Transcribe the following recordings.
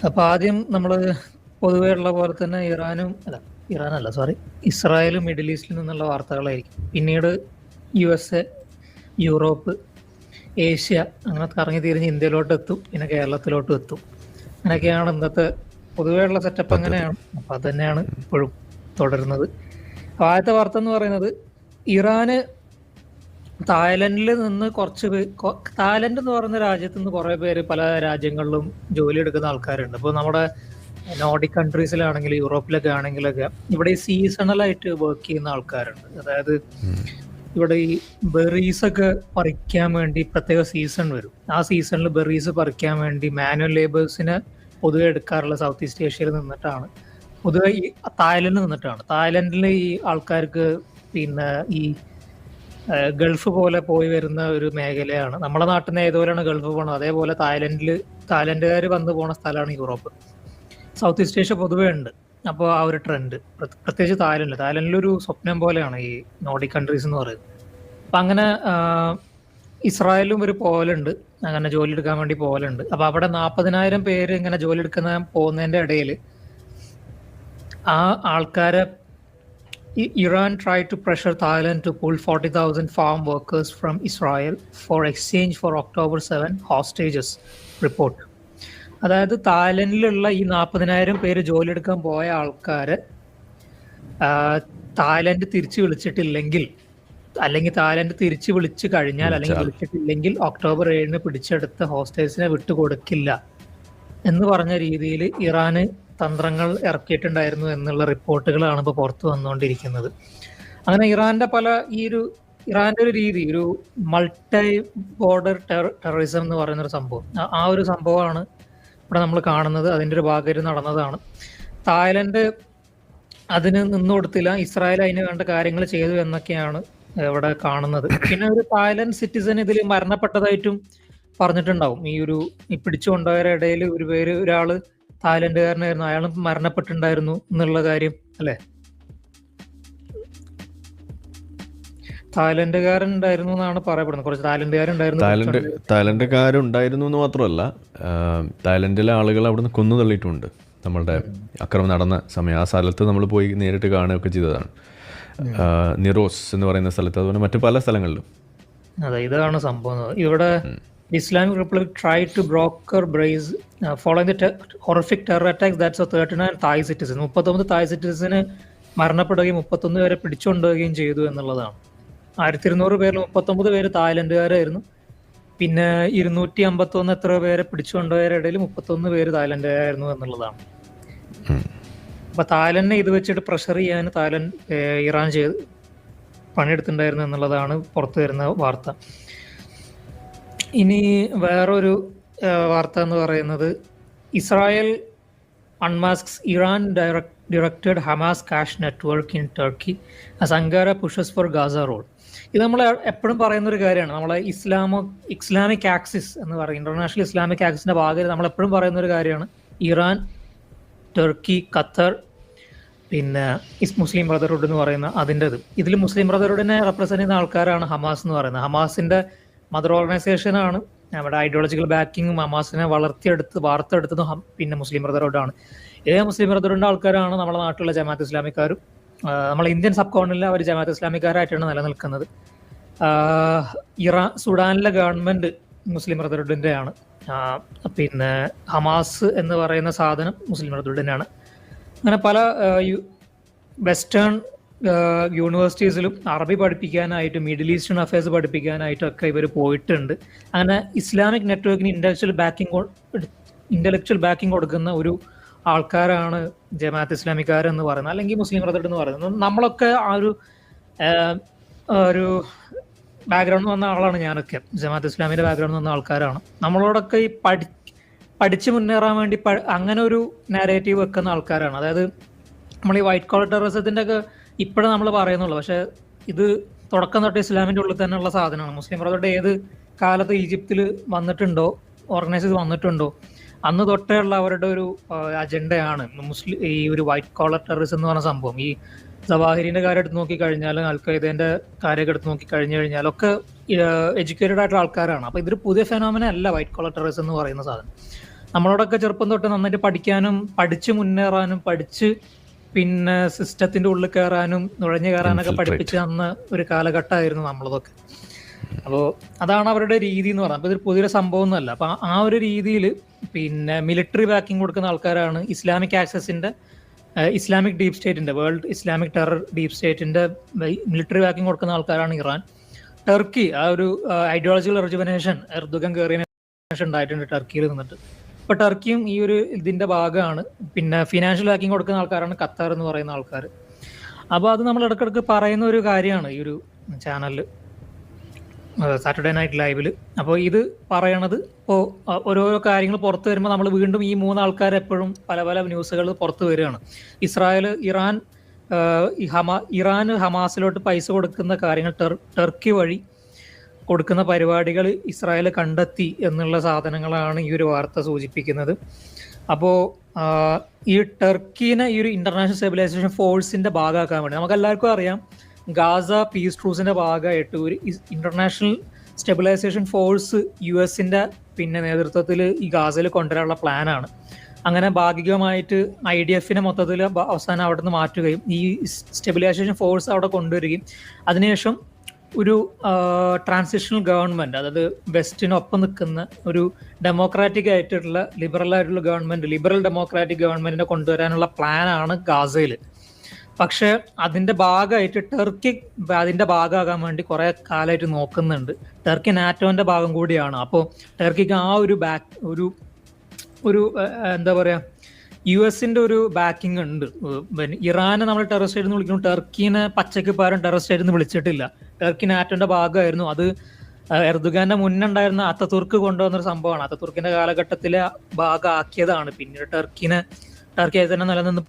അപ്പൊ ആദ്യം നമ്മൾ പൊതുവേ ഉള്ള പോലെ തന്നെ ഇറാനല്ല സോറി, ഇസ്രായേലും മിഡിൽ ഈസ്റ്റിൽ നിന്നുള്ള വാർത്തകളായിരിക്കും. പിന്നീട് USA, യൂറോപ്പ്, ഏഷ്യ, അങ്ങനെ കറങ്ങി തിരിഞ്ഞ് ഇന്ത്യയിലോട്ട് എത്തും, പിന്നെ കേരളത്തിലോട്ടും എത്തും. അങ്ങനെയൊക്കെയാണ് ഇന്നത്തെ പൊതുവെയുള്ള സെറ്റപ്പ്. പദ്ധതി. അങ്ങനെയാണ്. അപ്പൊ അത് തന്നെയാണ് ഇപ്പോഴും തുടരുന്നത്. ആദ്യത്തെ വാർത്ത എന്ന് പറയുന്നത്, ഇറാന് തായ്ലൻഡിൽ നിന്ന് തായ്ലൻഡ് എന്ന് പറയുന്ന രാജ്യത്ത് നിന്ന് കുറെ പേര് പല രാജ്യങ്ങളിലും ജോലി എടുക്കുന്ന ആൾക്കാരുണ്ട്. ഇപ്പോൾ നമ്മുടെ നോർഡിക് കൺട്രീസിലാണെങ്കിൽ യൂറോപ്പിലൊക്കെ ആണെങ്കിലൊക്കെ ഇവിടെ ഈ സീസണലായിട്ട് വർക്ക് ചെയ്യുന്ന ആൾക്കാരുണ്ട്. അതായത് ഇവിടെ ഈ ബെറീസ് ഒക്കെ പറിക്കാൻ വേണ്ടി പ്രത്യേക സീസൺ വരും. ആ സീസണിൽ ബെറീസ് പറിക്കാൻ വേണ്ടി മാനുവൽ ലേബേഴ്സിനെ പൊതുവെ എടുക്കാറുള്ള സൗത്ത് ഈസ്റ്റ് ഏഷ്യയിൽ നിന്നിട്ടാണ്. പൊതുവെ ഈ തായ്ലൻഡിൽ നിന്നിട്ടാണ്. തായ്ലൻഡിൽ ഈ ആൾക്കാർക്ക് പിന്നെ ഈ ഗൾഫ് പോലെ പോയി വരുന്ന ഒരു മേഖലയാണ്. നമ്മുടെ നാട്ടിൽ നിന്ന് ഏതുപോലെയാണ് ഗൾഫ് പോകണത്, അതേപോലെ തായ്ലൻഡുകാർ വന്നു പോണ സ്ഥലമാണ് യൂറോപ്പ്. സൗത്ത് ഈസ്റ്റ് ഏഷ്യ പൊതുവേ ഉണ്ട്. അപ്പോൾ ആ ഒരു ട്രെൻഡ് പ്രത്യേകിച്ച് തായ്ലൻഡിലൊരു സ്വപ്നം പോലെയാണ് ഈ നോർഡിക് കൺട്രീസ് എന്ന് പറയുന്നത്. അപ്പം അങ്ങനെ ഇസ്രായേലും ഒരു പോലുണ്ട്, അങ്ങനെ ജോലി എടുക്കാൻ വേണ്ടി പോലുണ്ട്. അപ്പൊ അവിടെ 40,000 പേര് ഇങ്ങനെ ജോലി എടുക്കുന്ന പോകുന്നതിന്റെ ഇടയിൽ ആ ആൾക്കാരെ Iran tried to pressure Thailand to pull 40,000 farm workers from Israel for exchange for October 7 hostages, report. അതായത് തായ്ലൻഡിലുള്ള ഈ 40,000 പേര് ജോലി എടുക്കാൻ പോയ ആൾക്കാരെ തായ്ലൻഡ് തിരിച്ചു വിളിച്ചിട്ടില്ലെങ്കിൽ, അല്ലെങ്കിൽ തായ്ലൻഡ് തിരിച്ചു വിളിച്ചു കഴിഞ്ഞാൽ, അല്ലെങ്കിൽ വിളിച്ചിട്ടില്ലെങ്കിൽ ഒക്ടോബർ 7 പിടിച്ചെടുത്ത ഹോസ്റ്റേഴ്സിനെ വിട്ടുകൊടുക്കില്ല എന്ന് പറഞ്ഞ രീതിയിൽ ഇറാന് തന്ത്രങ്ങൾ ഇറക്കിയിട്ടുണ്ടായിരുന്നു എന്നുള്ള റിപ്പോർട്ടുകളാണ് ഇപ്പോൾ പുറത്തു വന്നുകൊണ്ടിരിക്കുന്നത്. അങ്ങനെ ഇറാന്റെ ഒരു രീതി, ഒരു മൾട്ടി ബോർഡർ ടെററിസം എന്ന് പറയുന്ന ഒരു സംഭവം, ആ ഒരു സംഭവമാണ് ഇവിടെ നമ്മൾ കാണുന്നത്. അതിന്റെ ഒരു ഭാഗം നടന്നതാണ്. തായ്ലൻഡ് അതിന് നിന്നു കൊടുത്തില്ല, ഇസ്രായേൽ അതിന് വേണ്ട കാര്യങ്ങൾ ചെയ്തു എന്നൊക്കെയാണ് ഇവിടെ കാണുന്നത്. പിന്നെ ഒരു തായ്ലൻഡ് സിറ്റിസൺ ഇതിൽ മരണപ്പെട്ടതായിട്ടും പറഞ്ഞിട്ടുണ്ടാവും. ഈ പിടിച്ചു കൊണ്ടുപോയവരുടെ ഇടയിൽ ഒരാള് തായ്ലൻഡുകാരനായിരുന്നു, അയാളും മരണപ്പെട്ടിട്ടുണ്ടായിരുന്നു എന്നുള്ള കാര്യം അല്ലെ? തായ്ലൻഡുകാരുണ്ടായിരുന്നു എന്നാണ് പറയപ്പെടുന്നത്. കുറച്ച് തായ്ലൻഡുകാരുണ്ടായിരുന്നു എന്ന് മാത്രമല്ല, തായ്ലൻഡിലെ ആളുകൾ അവിടുന്ന് കൊന്നു തള്ളിയിട്ടുണ്ട്. നമ്മളുടെ അക്രമം നടന്ന സമയം ആ സ്ഥലത്ത് നമ്മൾ പോയി നേരിട്ട് കാണുകയൊക്കെ ചെയ്തതാണ്. നിറോസ് എന്ന് പറയുന്ന സ്ഥലത്ത്, അതുപോലെ മറ്റു പല സ്ഥലങ്ങളിലും. അതെ, ഇതാണ് സംഭവം. ഇവിടെ Islamic Republic tried to broker brace following the horrific terror attacks that saw 39 Thai citizens. 39 Thai citizens മരണപ്പെടുകയും 31 പേരെ പിടിച്ചുകൊണ്ടുപോവുകയും ചെയ്തു എന്നുള്ളതാണ്. 1200 പേരിൽ 39 പേര് തായ്ലൻഡുകാരായിരുന്നു. പിന്നെ 251 എത്ര പേരെ പിടിച്ചുകൊണ്ടുപോയവരുടെ ഇടയിൽ 31 പേര് തായ്ലൻഡുകാരായിരുന്നു എന്നുള്ളതാണ്. അപ്പൊ തായ്ലൻഡിനെ ഇത് വെച്ചിട്ട് പ്രഷർ ചെയ്യാൻ ഇറാൻ പണിയെടുത്തിട്ടുണ്ടായിരുന്നു എന്നുള്ളതാണ് പുറത്തു വരുന്ന വാർത്ത. ഇനി വേറൊരു വാർത്ത എന്ന് പറയുന്നത്, Israel unmasks Iran directed Hamas cash network in Turkey as Ankara pushes for Gaza road. ഇത് നമ്മൾ എപ്പോഴും പറയുന്ന ഒരു കാര്യമാണ്. നമ്മളെ ഇസ്ലാമിക് ആക്സിസ് എന്ന് പറയും, ഇന്റർനാഷണൽ ഇസ്ലാമിക് ആക്സിസിന്റെ ഭാഗമായിട്ട് നമ്മൾ എപ്പോഴും പറയുന്ന ഒരു കാര്യമാണ് ഇറാൻ, ടർക്കി, ഖത്തർ, പിന്നെ മുസ്ലിം ബ്രദർഹുഡ് എന്ന് പറയുന്ന അതിൻ്റെത്. ഇതിൽ മുസ്ലിം ബ്രദർഹുഡിനെ റെപ്രസെന്റ് ചെയ്യുന്ന ആൾക്കാരാണ് ഹമാസ് എന്ന് പറയുന്നത്. ഹമാസിന്റെ മദർ ഓർഗനൈസേഷനാണ്. നമ്മുടെ ഐഡിയോളജിക്കൽ ബാക്കിങ്ങും ഹമാസിനെ വാർത്തെടുത്തതും പിന്നെ മുസ്ലിം ബ്രദർഹുഡാണ്. മുസ്ലിം ബ്രദർഹുഡിന്റെ ആൾക്കാരാണ് നമ്മുടെ നാട്ടിലുള്ള ജമാഅത്ത് ഇസ്ലാമിക്കാരും. നമ്മളെ ഇന്ത്യൻ സബ് കോണ്ടിനെന്റിൽ അവർ ജമാഅത്ത് ഇസ്ലാമിക്കാരായിട്ടാണ് നിലനിൽക്കുന്നത്. സുഡാനിലെ ഗവൺമെന്റ് മുസ്ലിം ബ്രദർഹുഡിന്റെ ആണ്. പിന്നെ ഹമാസ് എന്ന് പറയുന്ന സാധനം മുസ്ലിം ബ്രദർഹുഡിന്റെ ആണ്. അങ്ങനെ പല വെസ്റ്റേൺ യൂണിവേഴ്സിറ്റീസിലും അറബി പഠിപ്പിക്കാനായിട്ടും മിഡിൽ ഈസ്റ്റേൺ അഫയേഴ്സ് പഠിപ്പിക്കാനായിട്ടും ഒക്കെ ഇവർ പോയിട്ടുണ്ട്. അങ്ങനെ ഇസ്ലാമിക് നെറ്റ്വർക്കിന് ഇന്റലക്ച്വൽ ബാക്കിംഗ് കൊടുക്കുന്ന ഒരു ആൾക്കാരാണ് ജമാഅത്ത് ഇസ്ലാമിക്കാർ എന്ന് പറയുന്നത്, അല്ലെങ്കിൽ മുസ്ലിം ബ്രദർഹുഡ് എന്ന് പറയുന്നത്. നമ്മളൊക്കെ ആ ഒരു ബാക്ക്ഗ്രൗണ്ട് വന്ന ആളാണ് ഞാനൊക്കെ. ജമാഅത്ത് ഇസ്ലാമിന്റെ ബാക്ക്ഗ്രൗണ്ട് വന്ന ആൾക്കാരാണ്. നമ്മളോടൊക്കെ ഈ പഠിച്ച് മുന്നേറാൻ വേണ്ടി അങ്ങനെ ഒരു നാരേറ്റീവ് വെക്കുന്ന ആൾക്കാരാണ്. അതായത് നമ്മൾ ഈ വൈറ്റ് കോളർ ടെററിസത്തിന്റെ ഒക്കെ ഇപ്പോഴും നമ്മൾ പറയുന്നുള്ളൂ, പക്ഷെ ഇത് തുടക്കം തൊട്ട് ഇസ്ലാമിന്റെ ഉള്ളിൽ തന്നെയുള്ള സാധനമാണ്. മുസ്ലിം ബ്രദർഹുഡ് ഏത് കാലത്ത് ഈജിപ്തിൽ വന്നിട്ടുണ്ടോ, ഓർഗനൈസ് ചെയ്ത് വന്നിട്ടുണ്ടോ, അന്ന് തൊട്ടേ ഉള്ള അവരുടെ ഒരു അജണ്ടയാണ് ഈ ഒരു വൈറ്റ് കോളർ ടെററിസം എന്ന് പറഞ്ഞ സംഭവം. ഈ സവാഹിരിന്റെ കാര്യം എടുത്ത് നോക്കിക്കഴിഞ്ഞാലും അൽഖയ്ദന്റെ കാര്യമൊക്കെ എടുത്ത് നോക്കിക്കഴിഞ്ഞു കഴിഞ്ഞാലൊക്കെ എഡ്യൂക്കേറ്റഡ് ആയിട്ടുള്ള ആൾക്കാരാണ്. അപ്പൊ ഇതൊരു പുതിയ ഫെനോമിന അല്ല വൈറ്റ് കോളർ ടെററിസം എന്ന് പറയുന്ന സാധനം. നമ്മളോടൊക്കെ ചെറുപ്പം തൊട്ട് നന്നായിട്ട് പഠിക്കാനും പഠിച്ച് മുന്നേറാനും പഠിച്ച് പിന്നെ സിസ്റ്റത്തിന്റെ ഉള്ളിൽ കയറാനും നുഴഞ്ഞു കയറാനൊക്കെ പഠിപ്പിച്ച് തന്ന ഒരു കാലഘട്ടമായിരുന്നു നമ്മളതൊക്കെ. അപ്പോൾ അതാണ് അവരുടെ രീതി എന്ന് പറയുന്നത്. അപ്പോൾ ഇതൊരു പുതിയൊരു സംഭവം ഒന്നുമല്ല. അപ്പോൾ ആ ഒരു രീതിയിൽ പിന്നെ മിലിറ്ററി ബാക്കിംഗ് കൊടുക്കുന്ന ആൾക്കാരാണ് ഇസ്ലാമിക് ആക്സസിന്റെ ഇസ്ലാമിക് ഡീപ് സ്റ്റേറ്റിന്റെ വേൾഡ് ഇസ്ലാമിക് ടെറർ ഡീപ് സ്റ്റേറ്റിന്റെ മിലിറ്ററി ബാക്കിംഗ് കൊടുക്കുന്ന ആൾക്കാരാണ് ഇറാൻ. ടർക്കി ആ ഒരു ഐഡിയോളജിക്കൽ റിജുവനേഷൻ എർദോഗൻ കയറിയതിന് ശേഷം ഉണ്ടായിട്ടുണ്ട് ടർക്കിയിൽ നിന്നിട്ട്. ഇപ്പൊ ടർക്കിയും ഈ ഒരു ഇതിന്റെ ഭാഗമാണ്. പിന്നെ ഫിനാൻഷ്യൽ ബാക്കിംഗ് കൊടുക്കുന്ന ആൾക്കാരാണ് ഖത്തർ എന്ന് പറയുന്ന ആൾക്കാർ. അപ്പോൾ അത് നമ്മൾ ഇടയ്ക്കിടയ്ക്ക് പറയുന്ന ഒരു കാര്യമാണ് ഈ ഒരു ചാനലിൽ, സാറ്റർഡേ നൈറ്റ് ലൈവിൽ. അപ്പോൾ ഇത് പറയണത് ഇപ്പോൾ ഓരോരോ കാര്യങ്ങൾ പുറത്തു വരുമ്പോൾ നമ്മൾ വീണ്ടും ഈ മൂന്നാൾക്കാർ എപ്പോഴും പല പല ന്യൂസുകൾ പുറത്തു വരികയാണ്. ഇറാൻ ഹമാസിലോട്ട് പൈസ കൊടുക്കുന്ന കാര്യങ്ങൾ ടർക്കി വഴി കൊടുക്കുന്ന പരിപാടികൾ ഇസ്രായേൽ കണ്ടെത്തി എന്നുള്ള സാധനങ്ങളാണ് ഈ ഒരു വാർത്ത സൂചിപ്പിക്കുന്നത്. അപ്പോൾ ഈ ടർക്കിനെ ഈ ഒരു ഇന്റർനാഷണൽ സ്റ്റെബിലൈസേഷൻ ഫോഴ്സിന്റെ ഭാഗമാക്കാൻ വേണ്ടി, നമുക്കെല്ലാവർക്കും അറിയാം ഗാസ പീസ് ട്രൂസിന്റെ ഭാഗമായിട്ട് ഒരു ഇന്റർനാഷണൽ സ്റ്റെബിലൈസേഷൻ ഫോഴ്സ് US-ന്റെ പിന്നെ നേതൃത്വത്തിൽ ഈ ഗാസയിൽ കൊണ്ടുവരാനുള്ള പ്ലാനാണ്. അങ്ങനെ ഭാഗികമായിട്ട് IDF-നെ മൊത്തത്തിൽ അവസാനം അവിടെ നിന്ന് മാറ്റുകയും ഈ സ്റ്റെബിലൈസേഷൻ ഫോഴ്സ് അവിടെ കൊണ്ടുവരികയും അതിനുശേഷം ഒരു ട്രാൻസിഷണൽ ഗവൺമെന്റ്, അതായത് വെസ്റ്റിനൊപ്പം നിൽക്കുന്ന ഒരു ഡെമോക്രാറ്റിക് ആയിട്ടുള്ള ലിബറൽ ആയിട്ടുള്ള ഗവൺമെന്റ്, ലിബറൽ ഡെമോക്രാറ്റിക് ഗവൺമെന്റിനെ കൊണ്ടുവരാനുള്ള പ്ലാനാണ് ഗാസയിൽ. പക്ഷെ അതിന്റെ ഭാഗമായിട്ട് ടർക്കി അതിന്റെ ഭാഗമാകാൻ വേണ്ടി കുറെ കാലമായിട്ട് നോക്കുന്നുണ്ട്. ടർക്കി നാറ്റോന്റെ ഭാഗം കൂടിയാണ്. അപ്പോൾ ടർക്കിക്ക് ആ ഒരു എന്താ പറയാ US-ന്റെ ഒരു ബാക്കിംഗ് ഉണ്ട്. ഇറാനെ നമ്മൾ ടെററിസ്റ്റ് എന്ന് വിളിക്കുന്നു, ടർക്കിനെ പച്ചക്ക് പാരം ടെററിസ്റ്റ് ആയിട്ട് വിളിച്ചിട്ടില്ല. ടർക്കി നാറ്റോന്റെ ഭാഗമായിരുന്നു. അത് എർദോഗാന്റെ മുന്നുണ്ടായിരുന്ന അത്തതുർക്ക് കൊണ്ടുവന്നൊരു സംഭവമാണ്. അത്തതുർക്കിന്റെ കാലഘട്ടത്തിലെ ഭാഗമാക്കിയതാണ്. പിന്നീട് ടർക്കി തന്നെ നിലനിന്ന്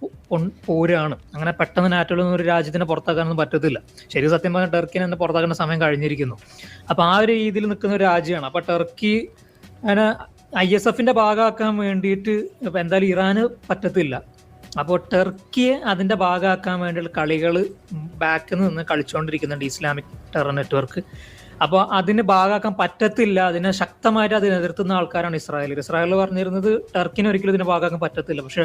പോരാണ്. അങ്ങനെ പെട്ടെന്ന് നാറ്റോയിൽ നിന്ന് ഒരു രാജ്യത്തിനെ പുറത്താക്കാനൊന്നും പറ്റത്തില്ല. ശരി, സത്യം പറഞ്ഞാൽ ടർക്കിനെ തന്നെ പുറത്താക്കേണ്ട സമയം കഴിഞ്ഞിരിക്കുന്നു. അപ്പൊ ആ ഒരു രീതിയിൽ നിൽക്കുന്ന ഒരു രാജ്യമാണ്. അപ്പൊ ടർക്കി അങ്ങനെ ISF-ന്റെ ഭാഗമാക്കാൻ വേണ്ടിയിട്ട് എന്തായാലും ഇറാന് പറ്റത്തില്ല. അപ്പോൾ ടർക്കിയെ അതിന്റെ ഭാഗമാക്കാൻ വേണ്ടിയുള്ള കളികൾ ബാക്കിൽ നിന്ന് കളിച്ചുകൊണ്ടിരിക്കുന്നുണ്ട് ഇസ്ലാമിക് ടെറർ നെറ്റ്വർക്ക്. അപ്പോൾ അതിന് ഭാഗമാക്കാൻ പറ്റത്തില്ല. അതിനെ ശക്തമായിട്ട് അതിനെ എതിർത്തുന്ന ആൾക്കാരാണ് ഇസ്രായേൽ പറഞ്ഞിരുന്നത് ടർക്കിനെ ഒരിക്കലും ഇതിനെ ഭാഗമാക്കാൻ പറ്റത്തില്ല. പക്ഷെ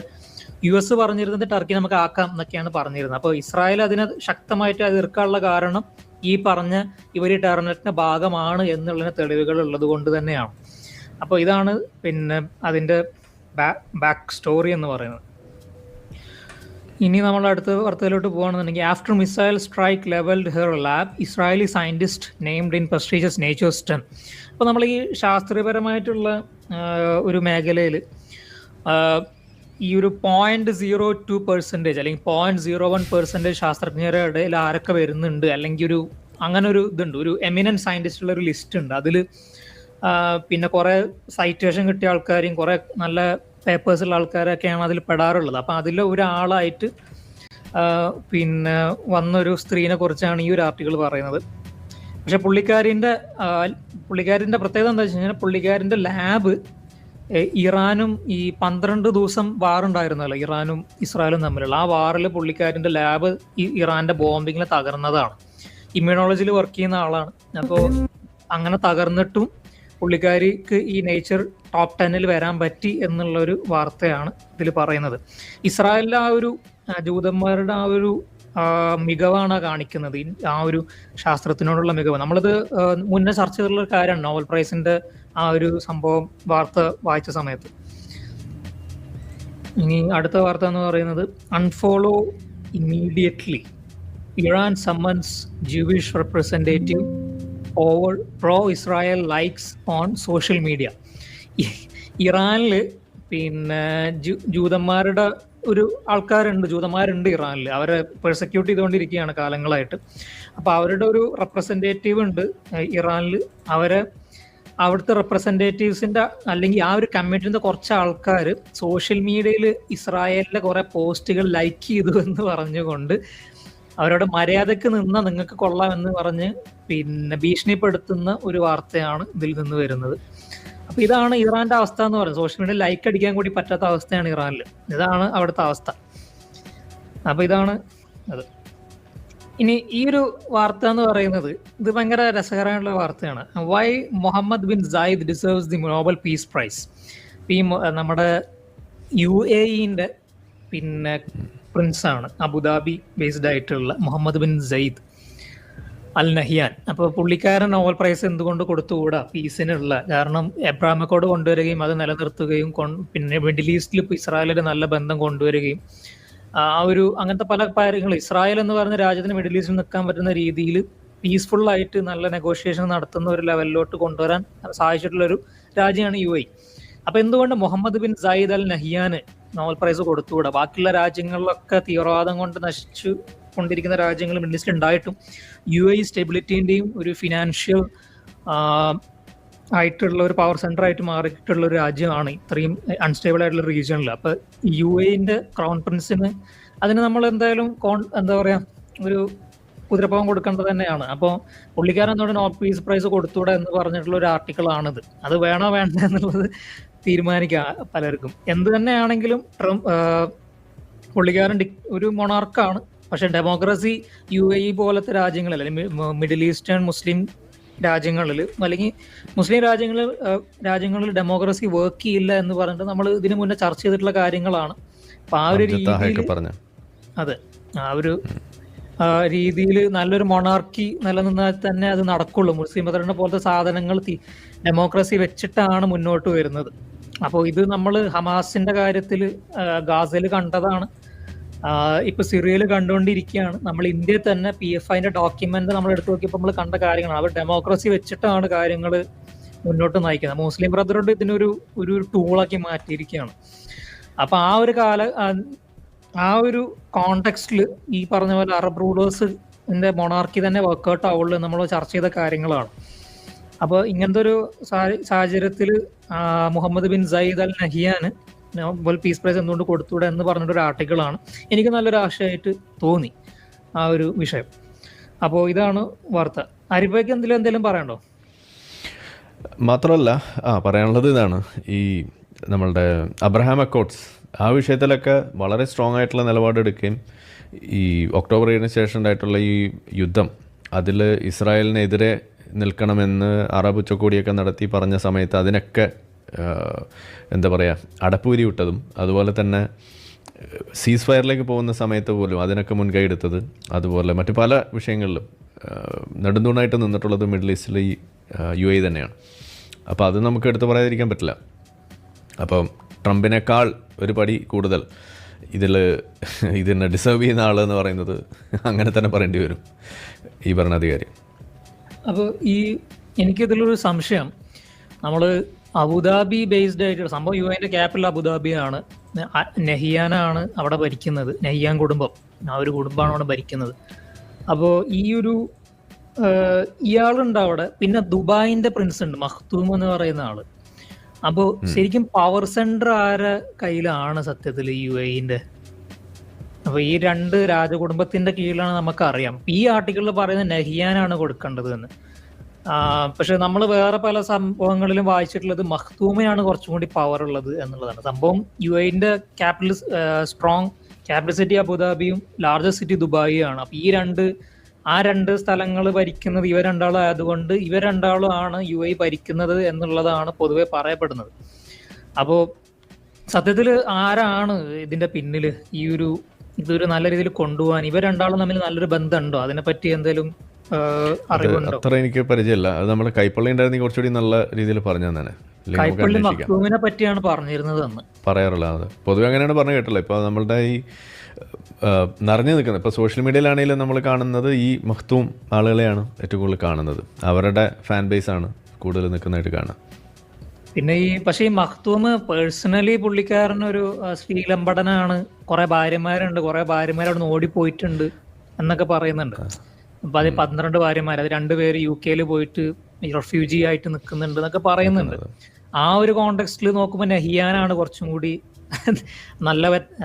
US പറഞ്ഞിരുന്നത് ടർക്കി നമുക്ക് ആക്കാം എന്നൊക്കെയാണ് പറഞ്ഞിരുന്നത്. അപ്പോൾ ഇസ്രായേൽ അതിനെ ശക്തമായിട്ട് എതിർക്കാനുള്ള കാരണം ഈ പറഞ്ഞ ഇവർ ഈ ടെറർ നെറ്റിന്റെ ഭാഗമാണ് എന്നുള്ളതിന് തെളിവുകൾ ഉള്ളത് കൊണ്ട് തന്നെയാണ്. അപ്പോൾ ഇതാണ് പിന്നെ അതിന്റെ ബാക്ക് സ്റ്റോറി എന്ന് പറയുന്നത്. ഇനി നമ്മൾ അടുത്ത വാർത്തയിലോട്ട് പോകുകയാണെന്നുണ്ടെങ്കിൽ, after missile strike levelled her lab, Israeli scientist named in prestigious Nature stem. അപ്പോൾ നമ്മൾ ഈ ശാസ്ത്രീയപരമായിട്ടുള്ള ഒരു മേഖലയിൽ ഈ ഒരു 0.02% അല്ലെങ്കിൽ 0.01% ശാസ്ത്രജ്ഞരുടെ ഇടയിൽ ആരൊക്കെ വരുന്നുണ്ട്, അല്ലെങ്കിൽ ഒരു അങ്ങനെ ഒരു ഇതുണ്ട്, ഒരു എമിനന്റ് സയന്റിസ്റ്റുള്ള ഒരു ലിസ്റ്റ് ഉണ്ട്. അതിൽ പിന്നെ കുറെ സൈറ്റേഷൻ കിട്ടിയ ആൾക്കാരെയും കുറെ നല്ല പേപ്പേഴ്സുള്ള ആൾക്കാരൊക്കെയാണ് അതിൽ പെടാറുള്ളത്. അപ്പം അതിൽ ഒരാളായിട്ട് പിന്നെ വന്നൊരു സ്ത്രീനെ കുറിച്ചാണ് ഈ ഒരു ആർട്ടിക്കിൾ പറയുന്നത്. പക്ഷെ പുള്ളിക്കാരിൻ്റെ പ്രത്യേകത എന്താ വെച്ച് കഴിഞ്ഞാൽ, പുള്ളിക്കാരിൻ്റെ ലാബ് ഇറാനും ഈ 12 ദിവസം വാറുണ്ടായിരുന്നല്ലോ ഇറാനും ഇസ്രായേലും തമ്മിലുള്ള, ആ വാറിൽ പുള്ളിക്കാരിൻ്റെ ലാബ് ഈ ഇറാന്റെ ബോംബിങ്ങിൽ തകർന്നതാണ്. ഇമ്മ്യൂണോളജിയിൽ വർക്ക് ചെയ്യുന്ന ആളാണ്. അപ്പോൾ അങ്ങനെ തകർന്നിട്ടും പുള്ളിക്കാരിക്ക് ഈ നേച്ചർ ടോപ്പ് 10 വരാൻ പറ്റി എന്നുള്ളൊരു വാർത്തയാണ് ഇതിൽ പറയുന്നത്. ഇസ്രായേലിലെ ആ ഒരു ജൂതന്മാരുടെ ആ ഒരു മികവാണ് കാണിക്കുന്നത്, ആ ഒരു ശാസ്ത്രത്തിനോടുള്ള മികവ്. നമ്മളിത് മുന്നേ ചർച്ച ചെയ്തിട്ടുള്ള കാര്യമാണ്, നോബൽ പ്രൈസിന്റെ ആ ഒരു സംഭവം വാർത്ത വായിച്ച സമയത്ത്. ഇനി അടുത്ത വാർത്ത എന്ന് പറയുന്നത്, unfollow immediately, Iran someone's Jewish representative over pro Israel likes on social media. ഇറാനിൽ പിന്നെ ജൂതന്മാരുടെ ഒരു ജൂതന്മാരുണ്ട് ഇറാനിൽ. അവരെ പെർസെക്യൂട്ട് ചെയ്തുകൊണ്ടിരിക്കുകയാണ് കാലങ്ങളായിട്ട്. അപ്പോൾ അവരുടെ ഒരു റെപ്രസെൻറ്റേറ്റീവ് ഉണ്ട് ഇറാനിൽ. അവിടുത്തെ റെപ്രസെൻറ്റേറ്റീവ്സിൻ്റെ അല്ലെങ്കിൽ ആ ഒരു കമ്മിറ്റിൻ്റെ കുറച്ച് ആൾക്കാർ സോഷ്യൽ മീഡിയയിൽ ഇസ്രായേലിലെ കുറേ പോസ്റ്റുകൾ ലൈക്ക് ചെയ്തു എന്ന് പറഞ്ഞുകൊണ്ട് അവരോട് മര്യാദക്ക് നിന്ന നിങ്ങൾക്ക് കൊള്ളാം എന്ന് പറഞ്ഞ് പിന്നെ ഭീഷണിപ്പെടുത്തുന്ന ഒരു വാർത്തയാണ് ഇതിൽ നിന്ന് വരുന്നത്. അപ്പൊ ഇതാണ് ഇറാന്റെ അവസ്ഥ എന്ന് പറയുന്നത്. സോഷ്യൽ മീഡിയ ലൈക്ക് അടിക്കാൻ കൂടി പറ്റാത്ത അവസ്ഥയാണ് ഇറാനിൽ. ഇതാണ് അവിടുത്തെ അവസ്ഥ. അപ്പൊ ഇതാണ് അത്. ഇനി ഈ ഒരു വാർത്ത എന്ന് പറയുന്നത് ഇത് ഭയങ്കര രസകരമായിട്ടുള്ള വാർത്തയാണ്. Why Mohammed bin Zayed deserves the Nobel piece Prize. ഈ നമ്മുടെ UAE-ന്റെ പിന്നെ പ്രിൻസാണ് അബുദാബി ബേസ്ഡ് ആയിട്ടുള്ള Mohammed bin Zayed Al Nahyan. അപ്പോൾ പുള്ളിക്കാരൻ നോബൽ പ്രൈസ് എന്തുകൊണ്ട് കൊടുത്തുകൂടാ പീസിനുള്ള? കാരണം എബ്രാഹിം അക്കോർഡ് കൊണ്ടുവരികയും അത് നിലനിർത്തുകയും പിന്നെ മിഡിൽ ഈസ്റ്റിൽ ഇപ്പോൾ ഇസ്രായേലിന്റെ നല്ല ബന്ധം കൊണ്ടുവരികയും അങ്ങനത്തെ പല കാര്യങ്ങൾ, ഇസ്രായേൽ എന്ന് പറഞ്ഞ രാജ്യത്തിന് മിഡിൽ ഈസ്റ്റിൽ നിൽക്കാൻ പറ്റുന്ന രീതിയിൽ പീസ്ഫുൾ ആയിട്ട് നല്ല നെഗോഷിയേഷൻ നടത്തുന്ന ഒരു ലെവലിലോട്ട് കൊണ്ടുവരാൻ സാധിച്ചിട്ടുള്ള ഒരു രാജ്യമാണ് UAE. അപ്പൊ എന്തുകൊണ്ട് മുഹമ്മദ് ബിൻ സയ്യിദ് അൽ നഹിയാന് നോബൽ പ്രൈസ് കൊടുത്തുകൂടാ? ബാക്കിയുള്ള രാജ്യങ്ങളിലൊക്കെ തീവ്രവാദം കൊണ്ട് നശിച്ചു കൊണ്ടിരിക്കുന്ന രാജ്യങ്ങൾ മിഡിൽ ഈസ്റ്റിൽ ഉണ്ടായിട്ടും UAE സ്റ്റെബിലിറ്റിന്റെയും ഒരു ഫിനാൻഷ്യൽ ആയിട്ടുള്ള ഒരു പവർ സെന്റർ ആയിട്ട് മാറിയിട്ടുള്ള ഒരു രാജ്യമാണ് ഇത്രയും അൺസ്റ്റേബിൾ ആയിട്ടുള്ള റീജിയണിൽ. അപ്പൊ UAE-ന്റെ ക്രൗൺ പ്രിൻസിന് അതിന് നമ്മൾ എന്തായാലും എന്താ പറയാ ഒരു കുതിരപ്പവൻ കൊടുക്കേണ്ടത് തന്നെയാണ്. അപ്പോൾ പുള്ളിക്കാരൻ എന്തുകൊണ്ട് നോബൽ പീസ് പ്രൈസ് കൊടുത്തൂടെ എന്ന് പറഞ്ഞിട്ടുള്ള ഒരു ആർട്ടിക്കിൾ ആണിത്. അത് വേണോ വേണ്ട എന്നുള്ളത് തീരുമാനിക്കുക പലർക്കും. എന്ത് തന്നെയാണെങ്കിലും പുള്ളിക്കാരൻ ഒരു മൊണാർക്കാണ്. പക്ഷെ ഡെമോക്രസി UAE പോലത്തെ രാജ്യങ്ങളിൽ അല്ലെങ്കിൽ മിഡിൽ ഈസ്റ്റേൺ മുസ്ലിം രാജ്യങ്ങളിൽ അല്ലെങ്കിൽ മുസ്ലിം രാജ്യങ്ങളിൽ ഡെമോക്രസി വർക്ക് ചെയ്യില്ല എന്ന് പറഞ്ഞിട്ട് നമ്മൾ ഇതിനു മുന്നേ ചർച്ച ചെയ്തിട്ടുള്ള കാര്യങ്ങളാണ്. അപ്പൊ ആ ഒരു രീതിയിൽ അതെ ആ ഒരു രീതിയിൽ നല്ലൊരു മൊണാർക്കി നിലനിന്നാൽ തന്നെ അത് നടക്കുള്ളൂ. മുസ്ലിം ഭരണ പോലത്തെ സാധനങ്ങൾ ഡെമോക്രസി വെച്ചിട്ടാണ് മുന്നോട്ട് വരുന്നത്. അപ്പോൾ ഇത് നമ്മൾ ഹമാസിന്റെ കാര്യത്തിൽ ഗാസയിൽ കണ്ടതാണ്, ഇപ്പൊ സിറിയയിൽ കണ്ടുകൊണ്ടിരിക്കുകയാണ്. നമ്മൾ ഇന്ത്യയിൽ തന്നെ PFIന്റെ ഡോക്യുമെന്റ് നമ്മൾ എടുത്തു നോക്കിയപ്പോൾ നമ്മൾ കണ്ട കാര്യങ്ങളാണ്. അവർ ഡെമോക്രസി വെച്ചിട്ടാണ് കാര്യങ്ങൾ മുന്നോട്ട് നയിക്കുന്നത്. മുസ്ലിം ബ്രദർഹുഡ് ഇതിനൊരു ടൂളാക്കി മാറ്റിയിരിക്കുകയാണ്. അപ്പൊ ആ ഒരു കോണ്ടെക്സ്റ്റിൽ ഈ പറഞ്ഞ പോലെ അറബ് റൂളേഴ്സിന്റെ മൊണാർക്കി തന്നെ വർക്ക്ഔട്ട് ആവുള്ളൂ നമ്മൾ ചർച്ച ചെയ്ത കാര്യങ്ങളാണ്. അപ്പോൾ ഇങ്ങനത്തെ ഒരു സാഹചര്യത്തിൽ മുഹമ്മദ് ബിൻ സയ്യിദ് അൽ നഹിയാന് നോബൽ പീസ് പ്രൈസ് എന്തുകൊണ്ട് കൊടുത്തൂടെ എന്ന് പറഞ്ഞിട്ടൊരു ആർട്ടിക്കിളാണ്. എനിക്ക് നല്ലൊരു ആശയമായിട്ട് തോന്നി ആ ഒരു വിഷയം. അപ്പോൾ ഇതാണ് വാർത്ത. അരിബയ്ക്ക് എന്തെങ്കിലും പറയണ്ടോ? മാത്രമല്ല പറയാനുള്ളത് ഇതാണ്, ഈ നമ്മളുടെ അബ്രഹാം അക്കോർഡ്സ് ആ വിഷയത്തിലൊക്കെ വളരെ സ്ട്രോങ് ആയിട്ടുള്ള നിലപാടെടുക്കുകയും ഈ ഒക്ടോബർ 7-ന് ശേഷം ഉണ്ടായിട്ടുള്ള ഈ യുദ്ധം അതിൽ ഇസ്രായേലിനെതിരെ നിൽക്കണമെന്ന് അറബ് ഉച്ചകോടിയൊക്കെ നടത്തി പറഞ്ഞ സമയത്ത് അതിനൊക്കെ എന്താ പറയുക അടപ്പൂരി വിട്ടതും, അതുപോലെ തന്നെ സീസ് ഫയറിലേക്ക് പോകുന്ന സമയത്ത് പോലും അതിനൊക്കെ മുൻകൈ എടുത്തത്, അതുപോലെ മറ്റു പല വിഷയങ്ങളിലും നെടുന്തൂണായിട്ട് നിന്നിട്ടുള്ളത് മിഡിൽ ഈസ്റ്റിലെ ഈ UAE തന്നെയാണ്. അപ്പോൾ അത് നമുക്ക് എടുത്തു പറയാതിരിക്കാൻ പറ്റില്ല. അപ്പം ട്രംപിനേക്കാൾ ഒരു പടി കൂടുതൽ ഇതിനെ ഡിസേർവ് ചെയ്യുന്ന ആളെന്ന് പറയുന്നത് അങ്ങനെ തന്നെ പറയേണ്ടി വരും ഈ ഭരണാധികാരി. അപ്പോൾ എനിക്കിതിലൊരു സംശയം, നമ്മൾ അബുദാബി ബേസ്ഡ് ആയിട്ട് സംഭവം UAE-ന്റെ ക്യാപിറ്റൽ അബുദാബിയാണ്. നഹിയാനാണ് അവിടെ ഭരിക്കുന്നത്, നഹിയാൻ കുടുംബം, ആ ഒരു കുടുംബമാണ് അവിടെ ഭരിക്കുന്നത്. അപ്പോൾ ഇയാളുണ്ട് അവിടെ. പിന്നെ ദുബായിന്റെ പ്രിൻസ് ഉണ്ട് മഖ്തൂം എന്ന് പറയുന്ന ആള്. അപ്പോൾ ശരിക്കും പവർ സെന്റർ ആരെ കയ്യിലാണ് സത്യത്തിൽ UAE-ന്റെ? അപ്പൊ ഈ രണ്ട് രാജകുടുംബത്തിന്റെ കീഴിലാണ് നമുക്കറിയാം. ഈ ആർട്ടിക്കിളിൽ പറയുന്നത് നഹിയാനാണ് കൊടുക്കേണ്ടത് എന്ന്. പക്ഷെ നമ്മൾ വേറെ പല സംഭവങ്ങളിലും വായിച്ചിട്ടുള്ളത് മഖ്തൂമയാണ് കുറച്ചും കൂടി പവർ ഉള്ളത് എന്നുള്ളതാണ്. സംഭവം UAE-ന്റെ ക്യാപിറ്റൽ സ്ട്രോങ് ക്യാപിറ്റൽ സിറ്റി അബുദാബിയും ലാർജസ്റ്റ് സിറ്റി ദുബായിയാണ്. അപ്പൊ ആ രണ്ട് സ്ഥലങ്ങൾ ഭരിക്കുന്നത് ഇവർ രണ്ടാളും ആയതുകൊണ്ട് ഇവർ രണ്ടാളും ആണ് UAE ഭരിക്കുന്നത് എന്നുള്ളതാണ് പൊതുവെ പറയപ്പെടുന്നത്. അപ്പോൾ സത്യത്തിൽ ആരാണ് ഇതിന്റെ പിന്നിൽ ഇതൊരു നല്ല രീതിയിൽ കൊണ്ടുപോകാൻ? ഇവർ രണ്ടാളും തമ്മിൽ നല്ലൊരു ബന്ധമുണ്ടോ? അതിനെപ്പറ്റി എന്തെങ്കിലും അറിവുണ്ടോ? അത്ര എനിക്ക് പരിചയമില്ല. അത് നമ്മുടെ കൈപ്പള്ളി ഉണ്ടായിരുന്നെങ്കിൽ കുറച്ചുകൂടി നല്ല രീതിയിൽ പറഞ്ഞു തന്നെ. കൈപ്പള്ളി മഖ്തൂമിനെ പറ്റിയാണ് പറഞ്ഞിരുന്നത് എന്ന് പറയാറുള്ളത്. പൊതുവെ അങ്ങനെയാണ് പറഞ്ഞു കേട്ടല്ലോ. ഇപ്പോൾ നമ്മളുടെ ഈ നിറഞ്ഞു നിൽക്കുന്നത് ഇപ്പോൾ സോഷ്യൽ മീഡിയയിലാണെങ്കിലും നമ്മൾ കാണുന്നത് ഈ മഖ്തൂം ആളുകളെയാണ് ഏറ്റവും കൂടുതൽ കാണുന്നത്. അവരുടെ ഫാൻ ബേസ് ആണ് കൂടുതൽ നിൽക്കുന്നതായിട്ട് കാണാം. പിന്നെ പക്ഷേ ഈ മഖ്തൂം പേഴ്സണലി പുള്ളിക്കാരനൊരു സ്ത്രീലമ്പടനാണ്. കുറെ ഭാര്യമാരുണ്ട്, കുറെ ഭാര്യമാർ അവിടെ നിന്ന് ഓടിപ്പോയിട്ടുണ്ട് എന്നൊക്കെ പറയുന്നുണ്ട്. അപ്പൊ അത് 12 ഭാര്യമാർ, അത് 2 പേര് UK-യിൽ പോയിട്ട് റെഫ്യൂജി ആയിട്ട് നിൽക്കുന്നുണ്ട് എന്നൊക്കെ പറയുന്നുണ്ട്. ആ ഒരു കോണ്ടെക്സ്റ്റിൽ നോക്കുമ്പോൾ നഹിയാനാണ് കുറച്ചും കൂടി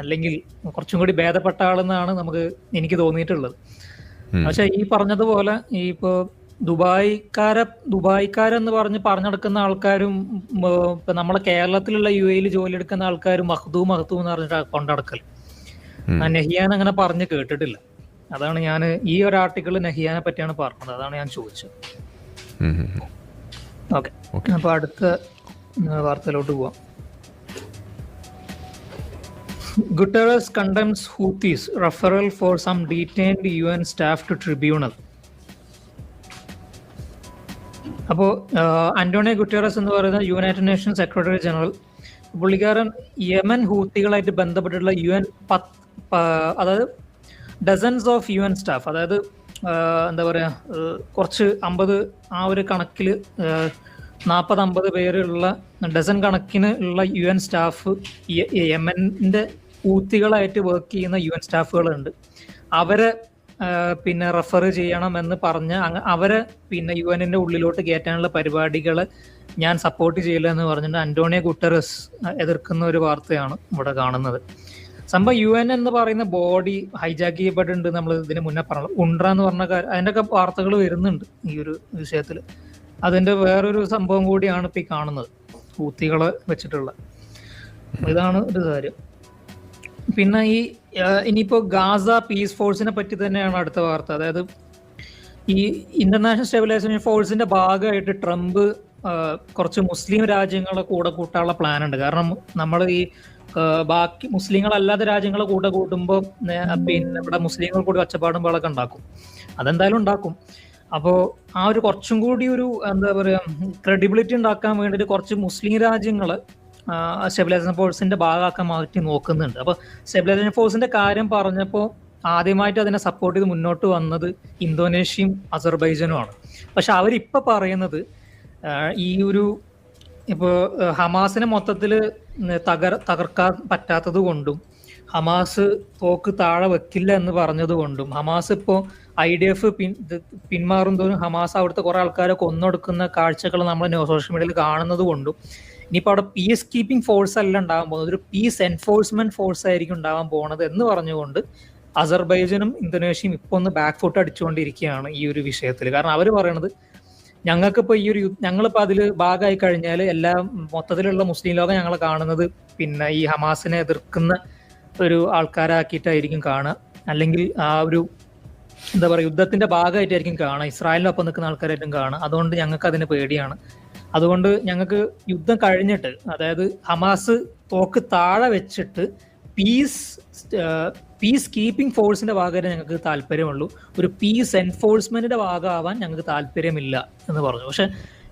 അല്ലെങ്കിൽ കുറച്ചും കൂടി ഭേദപ്പെട്ട ആളെന്നാണ് എനിക്ക് തോന്നിയിട്ടുള്ളത്. പക്ഷെ ഈ പറഞ്ഞതുപോലെ ഇപ്പോ ദുബായിക്കാരെന്ന് പറഞ്ഞെടുക്കുന്ന ആൾക്കാരും ഇപ്പൊ നമ്മളെ കേരളത്തിലുള്ള UAE-ൽ ജോലി എടുക്കുന്ന ആൾക്കാരും മഖ്തൂം എന്ന് പറഞ്ഞിട്ട് കൊണ്ടടക്കൽ. നഹിയാൻ അങ്ങനെ പറഞ്ഞ് കേട്ടിട്ടില്ല. അതാണ് ഞാൻ ഈ ഒരു ആർട്ടിക്കിൾ നഹിയാനെ പറ്റിയാണ് പറഞ്ഞത്. അതാണ് ഞാൻ ചോദിച്ചത്. ഓക്കെ, അപ്പൊ അടുത്ത വാർത്തയിലോട്ട് പോവാം. Guterres condemns Houthis referral for some detained UN staff to tribunal. അപ്പോൾ അന്റോണിയോ ഗുട്ടറസ് എന്ന് പറയുന്ന യുണൈറ്റഡ് നേഷൻ സെക്രട്ടറി ജനറൽ, പുള്ളിക്കാരൻ യമൻ ഹൂത്തികളായിട്ട് ബന്ധപ്പെട്ടിട്ടുള്ള UN അതായത് ഡസൻസ് ഓഫ് UN സ്റ്റാഫ്, അതായത് എന്താ പറയുക, കുറച്ച് 50 ആ ഒരു കണക്കിൽ 40-50 പേരുള്ള ഡസൻ കണക്കിന് ഉള്ള UN സ്റ്റാഫ്, യമൻ്റെ ഹൂത്തികളായിട്ട് വർക്ക് ചെയ്യുന്ന UN സ്റ്റാഫുകളുണ്ട്. അവരെ പിന്നെ റെഫർ ചെയ്യണമെന്ന് പറഞ്ഞ് അവരെ പിന്നെ UN ഉള്ളിലോട്ട് കയറ്റാനുള്ള പരിപാടികൾ ഞാൻ സപ്പോർട്ട് ചെയ്യില്ല എന്ന് പറഞ്ഞിട്ട് അന്റോണിയോ ഗുട്ടറസ് എതിർക്കുന്ന ഒരു വാർത്തയാണ് ഇവിടെ കാണുന്നത്. സംഭവം UN എന്ന് പറയുന്ന ബോഡി ഹൈജാക്ക് ചെയ്യപ്പെട്ടിട്ടുണ്ട്. നമ്മൾ ഇതിന് മുന്നേ പറഞ്ഞു ഉണ്ട്ര എന്ന് പറഞ്ഞ കാര്യം, അതിൻ്റെയൊക്കെ വാർത്തകൾ വരുന്നുണ്ട് ഈ ഒരു വിഷയത്തിൽ. അതിൻ്റെ വേറൊരു സംഭവം കൂടിയാണ് ഇപ്പം ഈ കാണുന്നത്, ഹൂത്തികളെ വെച്ചിട്ടുള്ള. ഇതാണ് ഒരു കാര്യം. പിന്നെ ഈ ഇനിയിപ്പോൾ ഗാസ പീസ് ഫോഴ്സിനെ പറ്റി തന്നെയാണ് അടുത്ത വാർത്ത. അതായത് ഈ ഇന്റർനാഷണൽ സ്റ്റെബിലൈസേഷൻ ഫോഴ്സിന്റെ ഭാഗമായിട്ട് ട്രംപ് കുറച്ച് മുസ്ലിം രാജ്യങ്ങളെ കൂടെ കൂട്ടാനുള്ള പ്ലാൻ ഉണ്ട്. കാരണം നമ്മൾ ഈ ബാക്കി മുസ്ലിങ്ങളല്ലാത്ത രാജ്യങ്ങളെ കൂടെ കൂട്ടുമ്പോൾ പിന്നെ ഇവിടെ മുസ്ലിങ്ങൾ കൂടി ഒച്ചപ്പാടും ബഹളമൊക്കെ ഉണ്ടാക്കും. അതെന്തായാലും ഉണ്ടാക്കും. അപ്പോൾ ആ ഒരു കുറച്ചും കൂടി ഒരു എന്താ പറയുക ക്രെഡിബിലിറ്റി ഉണ്ടാക്കാൻ വേണ്ടിയിട്ട് കുറച്ച് മുസ്ലിം രാജ്യങ്ങൾ സ്റ്റെബിലൈസേഷൻ ഫോഴ്സിന്റെ ഭാഗമാക്കാൻ മാറ്റി നോക്കുന്നുണ്ട്. അപ്പോൾ സ്റ്റെബിലൈസേഷൻ ഫോഴ്സിന്റെ കാര്യം പറഞ്ഞപ്പോൾ ആദ്യമായിട്ട് അതിനെ സപ്പോർട്ട് ചെയ്ത് മുന്നോട്ട് വന്നത് ഇന്തോനേഷ്യയും അസർബൈജനുമാണ്. പക്ഷെ അവരിപ്പോൾ പറയുന്നത് ഈ ഒരു ഇപ്പോൾ ഹമാസിനെ മൊത്തത്തിൽ തകർക്കാൻ പറ്റാത്തത് കൊണ്ടും ഹമാസ് തോക്ക് താഴെ വെക്കില്ല എന്ന് പറഞ്ഞത് കൊണ്ടും ഹമാസ് ഇപ്പോൾ IDF പിന്മാറും തോറും ഹമാസ് അവിടുത്തെ കുറെ ആൾക്കാരെ കൊന്നൊടുക്കുന്ന കാഴ്ചകൾ നമ്മൾ സോഷ്യൽ മീഡിയയിൽ കാണുന്നത് കൊണ്ടും ഇനിയിപ്പോൾ അവിടെ പീസ് കീപ്പിംഗ് ഫോഴ്സ് അല്ല ഉണ്ടാകാൻ പോകുന്നത്, ഒരു പീസ് എൻഫോഴ്സ്മെന്റ് ഫോഴ്സ് ആയിരിക്കും ഉണ്ടാകാൻ പോകുന്നത് എന്ന് പറഞ്ഞുകൊണ്ട് അസർബൈജനും ഇന്തോനേഷ്യയും ഇപ്പോൾ ഒന്ന് ബാക്ക് ഫുട്ട് അടിച്ചുകൊണ്ടിരിക്കുകയാണ് ഈ ഒരു വിഷയത്തിൽ. കാരണം അവർ പറയണത് ഞങ്ങൾക്കിപ്പോൾ ഈ ഒരു ഞങ്ങളിപ്പോൾ അതിൽ ഭാഗമായി കഴിഞ്ഞാൽ എല്ലാ മൊത്തത്തിലുള്ള മുസ്ലിം ലോകം ഞങ്ങളെ കാണുന്നത് പിന്നെ ഈ ഹമാസിനെ എതിർക്കുന്ന ഒരു ആൾക്കാരാക്കിയിട്ടായിരിക്കും കാണുക, അല്ലെങ്കിൽ ആ ഒരു എന്താ പറയുക യുദ്ധത്തിന്റെ ഭാഗമായിട്ടായിരിക്കും കാണുക, ഇസ്രായേലിനൊപ്പം നിൽക്കുന്ന ആൾക്കാരായിട്ടും കാണുക. അതുകൊണ്ട് ഞങ്ങൾക്ക് അതിന് പേടിയാണ്. അതുകൊണ്ട് ഞങ്ങൾക്ക് യുദ്ധം കഴിഞ്ഞിട്ട്, അതായത് ഹമാസ് തോക്ക് താഴെ വെച്ചിട്ട് പീസ് കീപ്പിംഗ് ഫോഴ്സിന്റെ ഭാഗമായിട്ട് ഞങ്ങൾക്ക് താല്പര്യമുള്ളൂ, ഒരു പീസ് എൻഫോഴ്സ്മെന്റിന്റെ ഭാഗമാവാൻ ഞങ്ങൾക്ക് താല്പര്യമില്ല എന്ന് പറഞ്ഞു. പക്ഷെ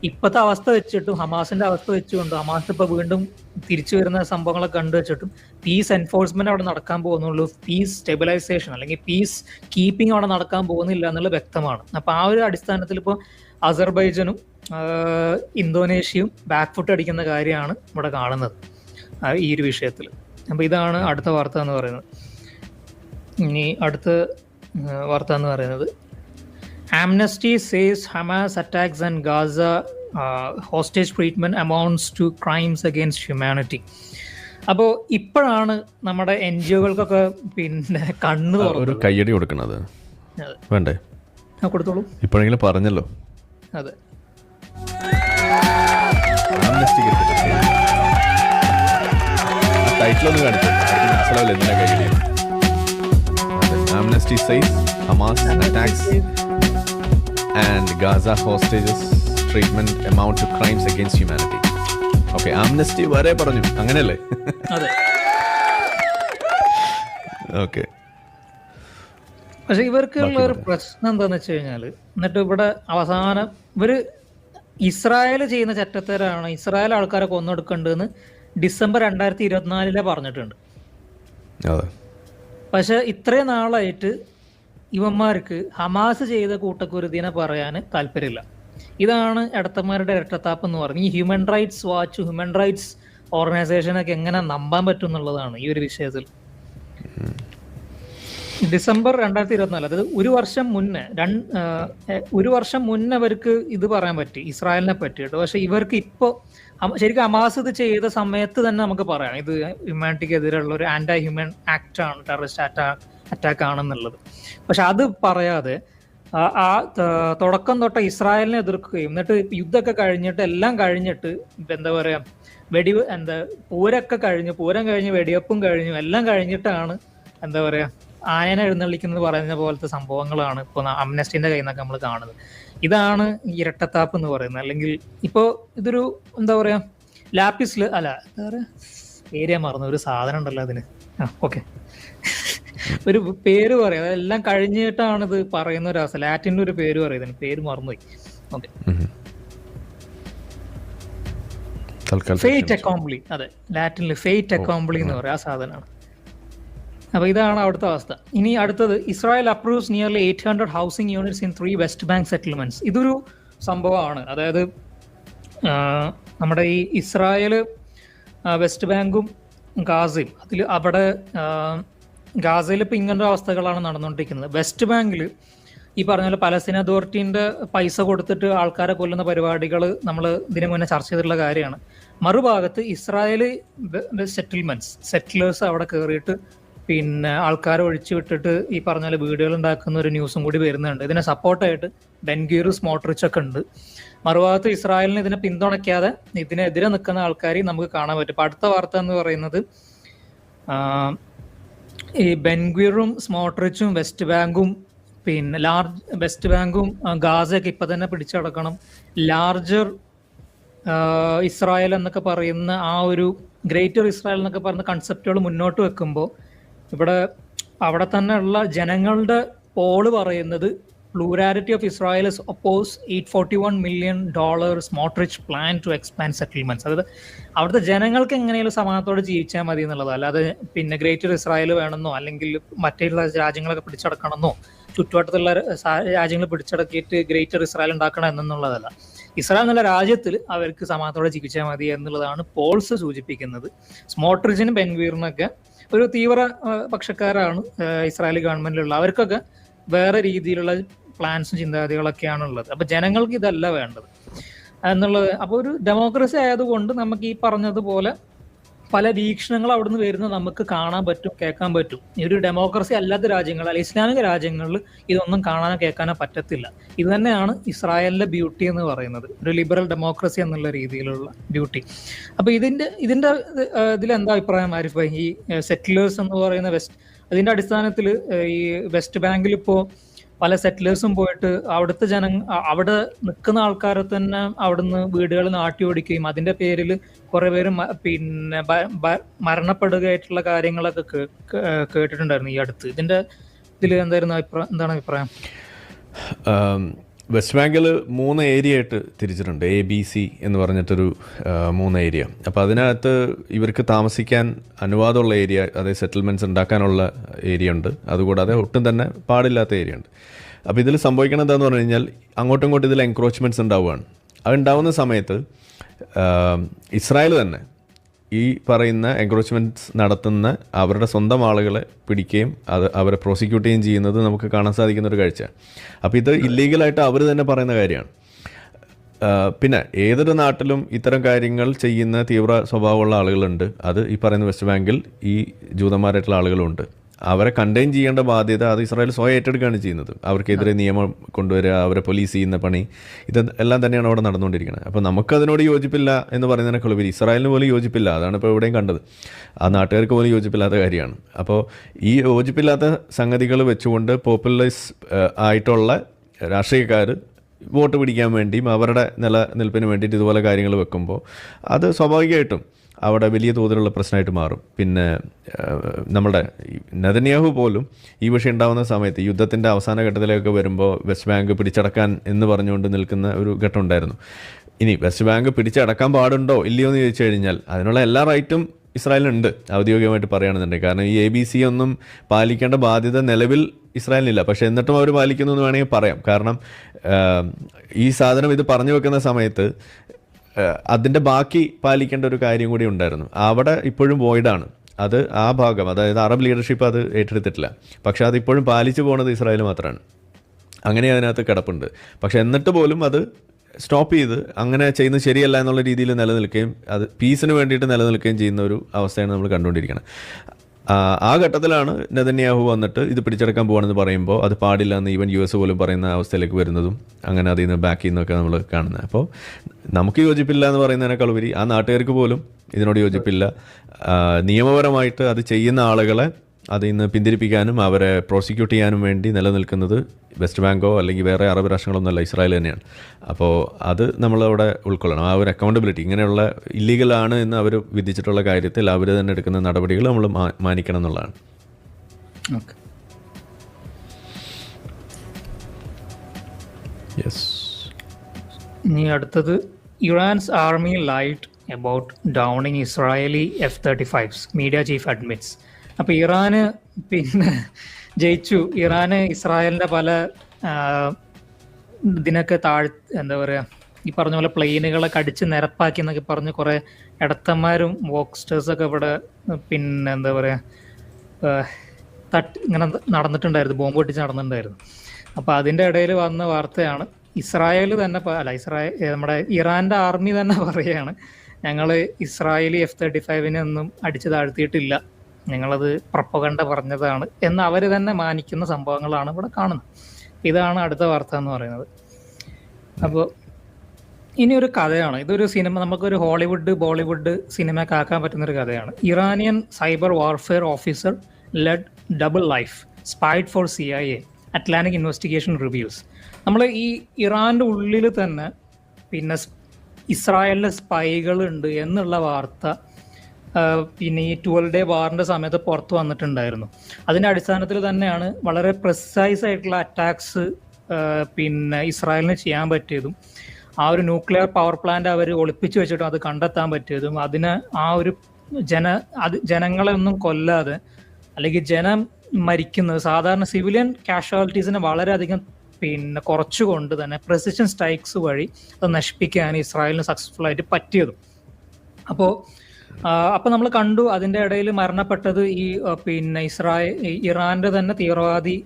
ഇപ്പോഴത്തെ അവസ്ഥ വെച്ചിട്ടും ഹമാസിന്റെ അവസ്ഥ വെച്ചുകൊണ്ട് ഹമാസ് ഇപ്പൊ വീണ്ടും തിരിച്ചു വരുന്ന സംഭവങ്ങളൊക്കെ കണ്ടു വെച്ചിട്ടും പീസ് എൻഫോഴ്സ്മെന്റ് അവിടെ നടക്കാൻ പോകുന്നുള്ളൂ, പീസ് സ്റ്റെബിലൈസേഷൻ അല്ലെങ്കിൽ പീസ് കീപ്പിംഗ് അവിടെ നടക്കാൻ പോകുന്നില്ല എന്നുള്ളത് വ്യക്തമാണ്. അപ്പൊ ആ ഒരു അടിസ്ഥാനത്തിൽ ഇപ്പോൾ അസർബൈജനും ഇന്തോനേഷ്യയും ബാക്ക് ഫുട്ട് അടിക്കുന്ന കാര്യമാണ് ഇവിടെ കാണുന്നത് ഈ ഒരു വിഷയത്തിൽ. അപ്പൊ ഇതാണ് അടുത്ത വാർത്ത എന്ന് പറയുന്നത്. ഇനി അടുത്ത വാർത്ത എന്ന് പറയുന്നത് Amnesty says Hamas attacks and Gaza hostage treatment amounts to crimes against humanity. അപ്പോൾ ഇപ്പോഴാണ് നമ്മുടെ NGOകൾക്കൊക്കെ പിന്നെ കണ്ണു ഒരു കയ്യടി കൊടുക്കണത് വേണ്ടേ? കൊടുത്തോളൂ, ഇപ്പോഴെങ്കിലും പറഞ്ഞല്ലോ. അതെ, ടൈറ്റിലൊന്ന് കാണിച്ചു മനസ്സിലാവില്ല എന്തിനാ കയ്യടി. Amnesty says Hamas attacks and Gaza hostages treatment amount to crimes against humanity. Okay, Amnesty വരെ പറഞ്ഞു, അങ്ങനെയല്ലേ? അതെ. ഓക്കെ. പക്ഷെ ഇവർക്കുള്ള ഒരു പ്രശ്നം എന്താന്ന് വെച്ച് കഴിഞ്ഞാല്, എന്നിട്ട് ഇവിടെ അവസാനം ഇവര് ഇസ്രായേൽ ചെയ്യുന്ന ചട്ടത്തരാണ് ഇസ്രായേൽ ആൾക്കാരെ കൊന്നെടുക്കേണ്ടതെന്ന് ഡിസംബർ 2024 പറഞ്ഞിട്ടുണ്ട്. പക്ഷെ ഇത്രയും നാളായിട്ട് ഇവന്മാർക്ക് ഹമാസ് ചെയ്ത കൂട്ടക്കുരുതിനെ പറയാൻ താല്പര്യമില്ല. ഇതാണ് ഇടത്തന്മാരുടെ ഇരട്ടത്താപ്പ് എന്ന് പറഞ്ഞ് ഈ human rights watch, human rights ഓർഗനൈസേഷനൊക്കെ എങ്ങനെ നമ്പാൻ പറ്റും എന്നുള്ളതാണ് ഈ ഒരു വിഷയത്തിൽ. ഡിസംബർ 2024, അതായത് ഒരു വർഷം മുന്നേ അവർക്ക് ഇത് പറയാൻ പറ്റി ഇസ്രായേലിനെ പറ്റിയിട്ട്. പക്ഷെ ഇവർക്ക് ഇപ്പോൾ ശരിക്കും ഹമാസ് ഇത് ചെയ്ത സമയത്ത് തന്നെ നമുക്ക് പറയാം ഇത് ഹ്യൂമാനിറ്റിക്കെതിരെയുള്ള ഒരു ആന്റി ഹ്യൂമൻ ആക്ട് ആണ്, ടെററിസ്റ്റ് അറ്റാക്ക് ആണെന്നുള്ളത്. പക്ഷെ അത് പറയാതെ ആ തുടക്കം തൊട്ട് ഇസ്രായേലിനെ എതിർക്കുകയും എന്നിട്ട് യുദ്ധമൊക്കെ കഴിഞ്ഞിട്ട് എല്ലാം കഴിഞ്ഞിട്ട് എന്താ പറയാ പൂരം കഴിഞ്ഞ് വെടിവെപ്പും കഴിഞ്ഞു എല്ലാം കഴിഞ്ഞിട്ടാണ് എന്താ പറയാ ആയനെ എഴുന്നള്ളിക്കുന്നത് പറയുന്ന പോലത്തെ സംഭവങ്ങളാണ് ഇപ്പോൾ അംനസ്റ്റിന്റെ കയ്യിൽ നിന്നൊക്കെ നമ്മൾ കാണുന്നത്. ഇതാണ് ഇരട്ടത്താപ്പ് എന്ന് പറയുന്നത്. അല്ലെങ്കിൽ ഇപ്പോൾ ഇതൊരു എന്താ പറയാ ലാപ്പിസില് അല്ല എന്താ പറയാ ഏരിയ മറന്നു, ഒരു സാധനം ഉണ്ടല്ലോ അതിന്. ഓക്കെ, ഒരു പേര് പറയാം, അതെല്ലാം കഴിഞ്ഞിട്ടാണ് ഇത് പറയുന്ന ഒരു അവസ്ഥ. ലാറ്റിൻ്റെ ഒരു പേര് പറയുന്നതിന് പേര് മറന്നുപോയി. Okay, fait accompli. അതെ, ലാറ്റിനിൽ ഫെയ്റ്റ് അക്കോംപ്ലി എന്ന് പറയും, ആ സാധനമാണ്. അപ്പൊ ഇതാണ് അവിടുത്തെ അവസ്ഥ. ഇനി അടുത്തത്, Israel approves nearly 800 housing units in 3 west bank settlements. ഇതൊരു സംഭവമാണ്. അതായത് നമ്മുടെ ഈ ഇസ്രായേല് വെസ്റ്റ് ബാങ്കും ഗാസയും അവിടെ ഗാസയിൽ ഇപ്പം ഇങ്ങനത്തെ അവസ്ഥകളാണ് നടന്നുകൊണ്ടിരിക്കുന്നത്. വെസ്റ്റ് ബാങ്കിൽ ഈ പറഞ്ഞ പോലെ പലസ്തീൻ അതോറിറ്റീൻ്റെ പൈസ കൊടുത്തിട്ട് ആൾക്കാരെ കൊല്ലുന്ന പരിപാടികൾ നമ്മൾ ഇതിനു മുന്നേ ചർച്ച ചെയ്തിട്ടുള്ള കാര്യമാണ്. മറുഭാഗത്ത് ഇസ്രായേൽ സെറ്റിലേഴ്സ് അവിടെ കയറിയിട്ട് പിന്നെ ആൾക്കാരെ ഒഴിച്ചു വിട്ടിട്ട് ഈ പറഞ്ഞ പോലെ വീടുകൾ ഉണ്ടാക്കുന്ന ഒരു ന്യൂസും കൂടി വരുന്നുണ്ട്. ഇതിനെ സപ്പോർട്ടായിട്ട് ബെൻഗീർ, സ്മോട്രിച്ച് ഒക്കെ ഉണ്ട്. മറുഭാഗത്ത് ഇസ്രായേലിന് ഇതിനെ പിന്തുണയ്ക്കാതെ ഇതിനെതിരെ നിൽക്കുന്ന ആൾക്കാരെ നമുക്ക് കാണാൻ പറ്റും. ഇപ്പം അടുത്ത വാർത്ത എന്ന് പറയുന്നത്, ഈ ബെൻഗീറും സ്മോട്രിച്ചും വെസ്റ്റ് ബാങ്കും വെസ്റ്റ് ബാങ്കും ഗാസയൊക്കെ ഇപ്പം തന്നെ പിടിച്ചടക്കണം, ലാർജർ ഇസ്രായേൽ എന്നൊക്കെ പറയുന്ന ആ ഒരു ഗ്രേറ്റർ ഇസ്രായേൽ എന്നൊക്കെ പറയുന്ന കൺസെപ്റ്റുകൾ മുന്നോട്ട് വെക്കുമ്പോൾ അവിടെ തന്നെ ഉള്ള ജനങ്ങളുടെ പോള് പറയുന്നത് plurality of Israel oppose $841 million Smotrich plan to expand settlements. അതായത് അവിടുത്തെ ജനങ്ങൾക്ക് എങ്ങനെയും സമാധാനത്തോടെ ജീവിച്ചാൽ മതി എന്നുള്ളത്, അല്ലാതെ പിന്നെ ഗ്രേറ്റർ ഇസ്രായേൽ വേണമെന്നോ അല്ലെങ്കിൽ മറ്റുള്ള രാജ്യങ്ങളൊക്കെ പിടിച്ചടക്കണമെന്നോ ചുറ്റുവട്ടത്തുള്ള രാജ്യങ്ങൾ പിടിച്ചടക്കിയിട്ട് ഗ്രേറ്റർ ഇസ്രായേൽ ഉണ്ടാക്കണം എന്നുള്ളതല്ല. ഇസ്രായേൽ എന്നുള്ള രാജ്യത്തിൽ അവർക്ക് സമാധാനത്തോടെ ജീവിച്ചാൽ മതി എന്നുള്ളതാണ് പോൾസ് സൂചിപ്പിക്കുന്നത്. സ്മോട്രിച്ചിനും ബെൻഗീറിനൊക്കെ ഒരു തീവ്ര പക്ഷക്കാരാണ് ഇസ്രായേലി ഗവൺമെന്റിലുള്ള. അവർക്കൊക്കെ വേറെ രീതിയിലുള്ള പ്ലാൻസും ചിന്താഗതികളൊക്കെയാണ് ഉള്ളത്. അപ്പൊ ജനങ്ങൾക്ക് ഇതല്ല വേണ്ടത് എന്നുള്ളത്. അപ്പോൾ ഒരു ഡെമോക്രസി ആയതുകൊണ്ട് നമുക്ക് ഈ പറഞ്ഞതുപോലെ പല വീക്ഷണങ്ങൾ അവിടുന്ന് വരുന്നത് നമുക്ക് കാണാൻ പറ്റും, കേൾക്കാൻ പറ്റും. ഈ ഒരു ഡെമോക്രസി അല്ലാത്ത രാജ്യങ്ങൾ, അല്ലെങ്കിൽ ഇസ്ലാമിക രാജ്യങ്ങളിൽ ഇതൊന്നും കാണാനോ കേൾക്കാനോ പറ്റത്തില്ല. ഇത് തന്നെയാണ് ഇസ്രായേലിന്റെ ബ്യൂട്ടി എന്ന് പറയുന്നത്, ഒരു ലിബറൽ ഡെമോക്രസി എന്നുള്ള രീതിയിലുള്ള ബ്യൂട്ടി. അപ്പൊ ഇതിലെന്താ അഭിപ്രായം ആരിഫ് ഭായ്? ഈ സെറ്റിലേഴ്സ് എന്ന് പറയുന്ന അതിന്റെ അടിസ്ഥാനത്തിൽ ഈ വെസ്റ്റ് ബാങ്കിൽ ഇപ്പോൾ പല സെറ്റിലേഴ്സും പോയിട്ട് അവിടുത്തെ അവിടെ നിൽക്കുന്ന ആൾക്കാരെ തന്നെ അവിടുന്ന് വീടുകളിൽ നാട്ടി ഓടിക്കുകയും അതിന്റെ പേരിൽ കുറെ പേര് പിന്നെ മരണപ്പെടുകയായിട്ടുള്ള കാര്യങ്ങളൊക്കെ കേട്ടിട്ടുണ്ടായിരുന്നു ഈ അടുത്ത്. ഇതിൽ എന്താണ് അഭിപ്രായം? വെസ്റ്റ് ബാങ്കിൽ 3 ഏരിയ ആയിട്ട് തിരിച്ചിട്ടുണ്ട്, ABC എന്ന് പറഞ്ഞിട്ടൊരു 3 ഏരിയ. അപ്പോൾ അതിനകത്ത് ഇവർക്ക് താമസിക്കാൻ അനുവാദമുള്ള ഏരിയ, അതായത് സെറ്റിൽമെൻറ്റ്സ് ഉണ്ടാക്കാനുള്ള ഏരിയ ഉണ്ട്, അതുകൂടാതെ ഒട്ടും തന്നെ പാടില്ലാത്ത ഏരിയ ഉണ്ട്. അപ്പോൾ ഇതിൽ സംഭവിക്കണം എന്താണെന്ന് പറഞ്ഞു കഴിഞ്ഞാൽ അങ്ങോട്ടും ഇങ്ങോട്ടും ഇതിൽ എൻക്രോച്ച്മെൻറ്റ്സ് ഉണ്ടാവുകയാണ്. അതുണ്ടാവുന്ന സമയത്ത് ഇസ്രായേൽ തന്നെ ഈ പറയുന്ന എൻക്രോച്ച്മെൻറ്റ്സ് നടത്തുന്ന അവരുടെ സ്വന്തം ആളുകളെ പിടിക്കുകയും അവരെ പ്രോസിക്യൂട്ട് ചെയ്യുകയും ചെയ്യുന്നത് നമുക്ക് കാണാൻ സാധിക്കുന്ന ഒരു കാഴ്ച. അപ്പോൾ ഇത് ഇല്ലീഗലായിട്ട് അവർ തന്നെ പറയുന്ന കാര്യമാണ്. പിന്നെ ഏതൊരു നാട്ടിലും ഇത്തരം കാര്യങ്ങൾ ചെയ്യുന്ന തീവ്ര സ്വഭാവമുള്ള ആളുകളുണ്ട്. അത് ഈ പറയുന്ന വെസ്റ്റ് ബാങ്കിൽ ഈ ജൂതന്മാരായിട്ടുള്ള ആളുകളുണ്ട്. അവരെ കണ്ടെയ്ൻ ചെയ്യേണ്ട ബാധ്യത അത് ഇസ്രായേൽ സ്വയം ഏറ്റെടുക്കുകയാണ് ചെയ്യുന്നത്. അവർക്കെതിരെ നിയമം കൊണ്ടുവരിക, അവരെ പോലീസ് ചെയ്യുന്ന പണി, ഇതെല്ലാം തന്നെയാണ് അവിടെ നടന്നുകൊണ്ടിരിക്കുന്നത്. അപ്പോൾ നമുക്കതിനോട് യോജിപ്പില്ല എന്ന് പറയുന്നതിനേക്കാൾ ഉപരി ഇസ്രായേലിന് പോലും യോജിപ്പില്ല. അതാണ് ഇപ്പോൾ എവിടെയും കണ്ടത്. ആ നാട്ടുകാർക്ക് പോലും യോജിപ്പില്ലാത്ത കാര്യമാണ്. അപ്പോൾ ഈ യോജിപ്പില്ലാത്ത സംഗതികൾ വെച്ചുകൊണ്ട് പോപ്പുലൈസ് ആയിട്ടുള്ള രാഷ്ട്രീയക്കാർ വോട്ട് പിടിക്കാൻ വേണ്ടിയും അവരുടെ നിലനിൽപ്പിന് വേണ്ടിയിട്ട് ഇതുപോലെ കാര്യങ്ങൾ വെക്കുമ്പോൾ അത് സ്വാഭാവികമായിട്ടും അവിടെ വലിയ തോതിലുള്ള പ്രശ്നമായിട്ട് മാറും. പിന്നെ നമ്മുടെ നെതന്യാഹു പോലും ഈ വിഷയം ഉണ്ടാകുന്ന സമയത്ത് യുദ്ധത്തിൻ്റെ അവസാന ഘട്ടത്തിലേക്ക് വരുമ്പോൾ വെസ്റ്റ് ബാങ്ക് പിടിച്ചടക്കാൻ എന്ന് പറഞ്ഞുകൊണ്ട് നിൽക്കുന്ന ഒരു ഘട്ടം ഉണ്ടായിരുന്നു. ഇനി വെസ്റ്റ് ബാങ്ക് പിടിച്ചടക്കാൻ പാടുണ്ടോ ഇല്ലയോ എന്ന് ചോദിച്ചു കഴിഞ്ഞാൽ അതിനുള്ള എല്ലാ റൈറ്റും ഇസ്രായേലിനുണ്ട്, ഔദ്യോഗികമായിട്ട് പറയുകയാണെന്നുണ്ടെങ്കിൽ. കാരണം ഈ ABC ഒന്നും പാലിക്കേണ്ട ബാധ്യത നിലവിൽ ഇസ്രായേലിനില്ല. പക്ഷേ എന്നിട്ടും അവർ പാലിക്കുന്നു എന്ന് വേണമെങ്കിൽ പറയാം. കാരണം ഈ സാധനം ഇത് പറഞ്ഞു വെക്കുന്ന സമയത്ത് അതിൻ്റെ ബാക്കി പാലിക്കേണ്ട ഒരു കാര്യം കൂടി ഉണ്ടായിരുന്നു. അവിടെ ഇപ്പോഴും വോയിഡാണ്. അത് ആ ഭാഗം, അതായത് അറബ് ലീഡർഷിപ്പ് അത് ഏറ്റെടുത്തിട്ടില്ല. പക്ഷേ അതിപ്പോഴും പാലിച്ചു പോകുന്നത് ഇസ്രായേൽ മാത്രമാണ്. അങ്ങനെ അതിനകത്ത് കിടപ്പുണ്ട്. പക്ഷേ എന്നിട്ട് പോലും അത് സ്റ്റോപ്പ് ചെയ്ത് അങ്ങനെ ചെയ്യുന്നത് ശരിയല്ല എന്നുള്ള രീതിയിൽ നിലനിൽക്കുകയും അത് പീസിന് വേണ്ടിയിട്ട് നിലനിൽക്കുകയും ചെയ്യുന്ന ഒരു അവസ്ഥയാണ് നമ്മൾ കണ്ടുകൊണ്ടിരിക്കുന്നത്. ആ ഘട്ടത്തിലാണ് നെതന്യാഹു വന്നിട്ട് ഇത് പിടിച്ചെടുക്കാൻ പോകണമെന്ന് പറയുമ്പോൾ അത് പാടില്ല എന്ന് ഈവൻ US പോലും പറയുന്ന അവസ്ഥയിലേക്ക് വരുന്നതും അങ്ങനെ അതിൽ നിന്ന് ബാക്കിൽ നിന്നൊക്കെ നമ്മൾ കാണുന്നത്. അപ്പോൾ നമുക്ക് യോജിപ്പില്ല എന്ന് പറയുന്നതിനേക്കാൾ ഉപരി ആ നാട്ടുകാർക്ക് പോലും ഇതിനോട് യോജിപ്പില്ല. നിയമപരമായിട്ട് അത് ചെയ്യുന്ന ആളുകളെ അതിൽ നിന്ന് പിന്തിരിപ്പിക്കാനും അവരെ പ്രോസിക്യൂട്ട് ചെയ്യാനും വേണ്ടി നിലനിൽക്കുന്നത് വെസ്റ്റ് ബാങ്കോ അല്ലെങ്കിൽ വേറെ അറബ് രാഷ്ട്രങ്ങളൊന്നുമല്ല, ഇസ്രായേൽ തന്നെയാണ്. അപ്പോൾ അത് നമ്മളവിടെ ഉൾക്കൊള്ളണം. ആ ഒരു അക്കൗണ്ടബിലിറ്റി, ഇങ്ങനെയുള്ള ഇല്ലീഗലാണ് എന്ന് അവർ വിധിച്ചിട്ടുള്ള കാര്യത്തിൽ അവർ തന്നെ എടുക്കുന്ന നടപടികൾ നമ്മൾ മാനിക്കണം എന്നുള്ളതാണ്. ഓക്കെ. യെസ്. ഇനി അടുത്തത്, ഇറാൻസ് army light about Downing Israeli F-35s, media chief admits. അപ്പോൾ ഇറാന് പിന്നെ ജയിച്ചു. ഇറാന് ഇസ്രായേലിൻ്റെ പല ഇതിനൊക്കെ എന്താ പറയുക, ഈ പറഞ്ഞ പോലെ പ്ലെയിനുകളൊക്കെ അടിച്ച് നിരപ്പാക്കി എന്നൊക്കെ പറഞ്ഞ് കുറേ ഇടത്തന്മാരും വോക്സ്റ്റേഴ്സൊക്കെ ഇവിടെ പിന്നെ എന്താ പറയുക ഇങ്ങനെ നടന്നിട്ടുണ്ടായിരുന്നു, ബോംബ് പൊട്ടിച്ച് നടന്നിട്ടുണ്ടായിരുന്നു. അപ്പോൾ അതിൻ്റെ ഇടയിൽ വന്ന വാർത്തയാണ് ഇസ്രായേൽ തന്നെ നമ്മുടെ ഇറാൻ്റെ ആർമി തന്നെ പറയുകയാണ്, ഞങ്ങൾ ഇസ്രായേലി F-35 ഒന്നും അടിച്ചു താഴ്ത്തിയിട്ടില്ല, ഞങ്ങളത് പ്രൊപ്പഗണ്ട പറഞ്ഞതാണ് എന്ന് അവർ തന്നെ മാനിക്കുന്ന സംഭവങ്ങളാണ് ഇവിടെ കാണുന്നത്. ഇതാണ് അടുത്ത വാർത്ത എന്ന് പറയുന്നത്. അപ്പോൾ ഇനി ഒരു കഥയാണ്, ഇതൊരു സിനിമ, നമുക്കൊരു ഹോളിവുഡ് ബോളിവുഡ് സിനിമയൊക്കെ ആക്കാൻ പറ്റുന്നൊരു കഥയാണ്. Iranian cyber warfare officer led double life, spied for CIA, Atlantic investigation reviews. നമ്മൾ ഈ ഇറാൻ്റെ ഉള്ളിൽ തന്നെ പിന്നെ ഇസ്രായേലിലെ സ്പൈകളുണ്ട് എന്നുള്ള വാർത്ത പിന്നെ ഈ 12 ഡേ വാറിൻ്റെ സമയത്ത് പുറത്ത് വന്നിട്ടുണ്ടായിരുന്നു. അതിൻ്റെ അടിസ്ഥാനത്തിൽ തന്നെയാണ് വളരെ പ്രിസൈസ് ആയിട്ടുള്ള അറ്റാക്സ് പിന്നെ ഇസ്രായേലിന് ചെയ്യാൻ പറ്റിയതും ആ ഒരു ന്യൂക്ലിയർ പവർ പ്ലാന്റ് അവർ ഒളിപ്പിച്ചു വെച്ചിട്ടും അത് കണ്ടെത്താൻ പറ്റിയതും അതിന് ആ ഒരു ജനങ്ങളെ ഒന്നും കൊല്ലാതെ അല്ലെങ്കിൽ ജനം മരിക്കുന്നത്, സാധാരണ സിവിലിയൻ കാഷ്വാലിറ്റീസിനെ വളരെയധികം പിന്നെ കുറച്ചുകൊണ്ട് തന്നെ പ്രെസിഷൻ സ്ട്രൈക്സ് വഴി അത് നശിപ്പിക്കാൻ ഇസ്രായേലിന് സക്സസ്ഫുൾ ആയിട്ട് പറ്റിയതും. അപ്പോൾ നമ്മൾ കണ്ടു അതിൻ്റെ ഇടയിൽ മരണപ്പെട്ടത് ഈ പിന്നെ ഇറാൻ്റെ തന്നെ തീവ്രവാദി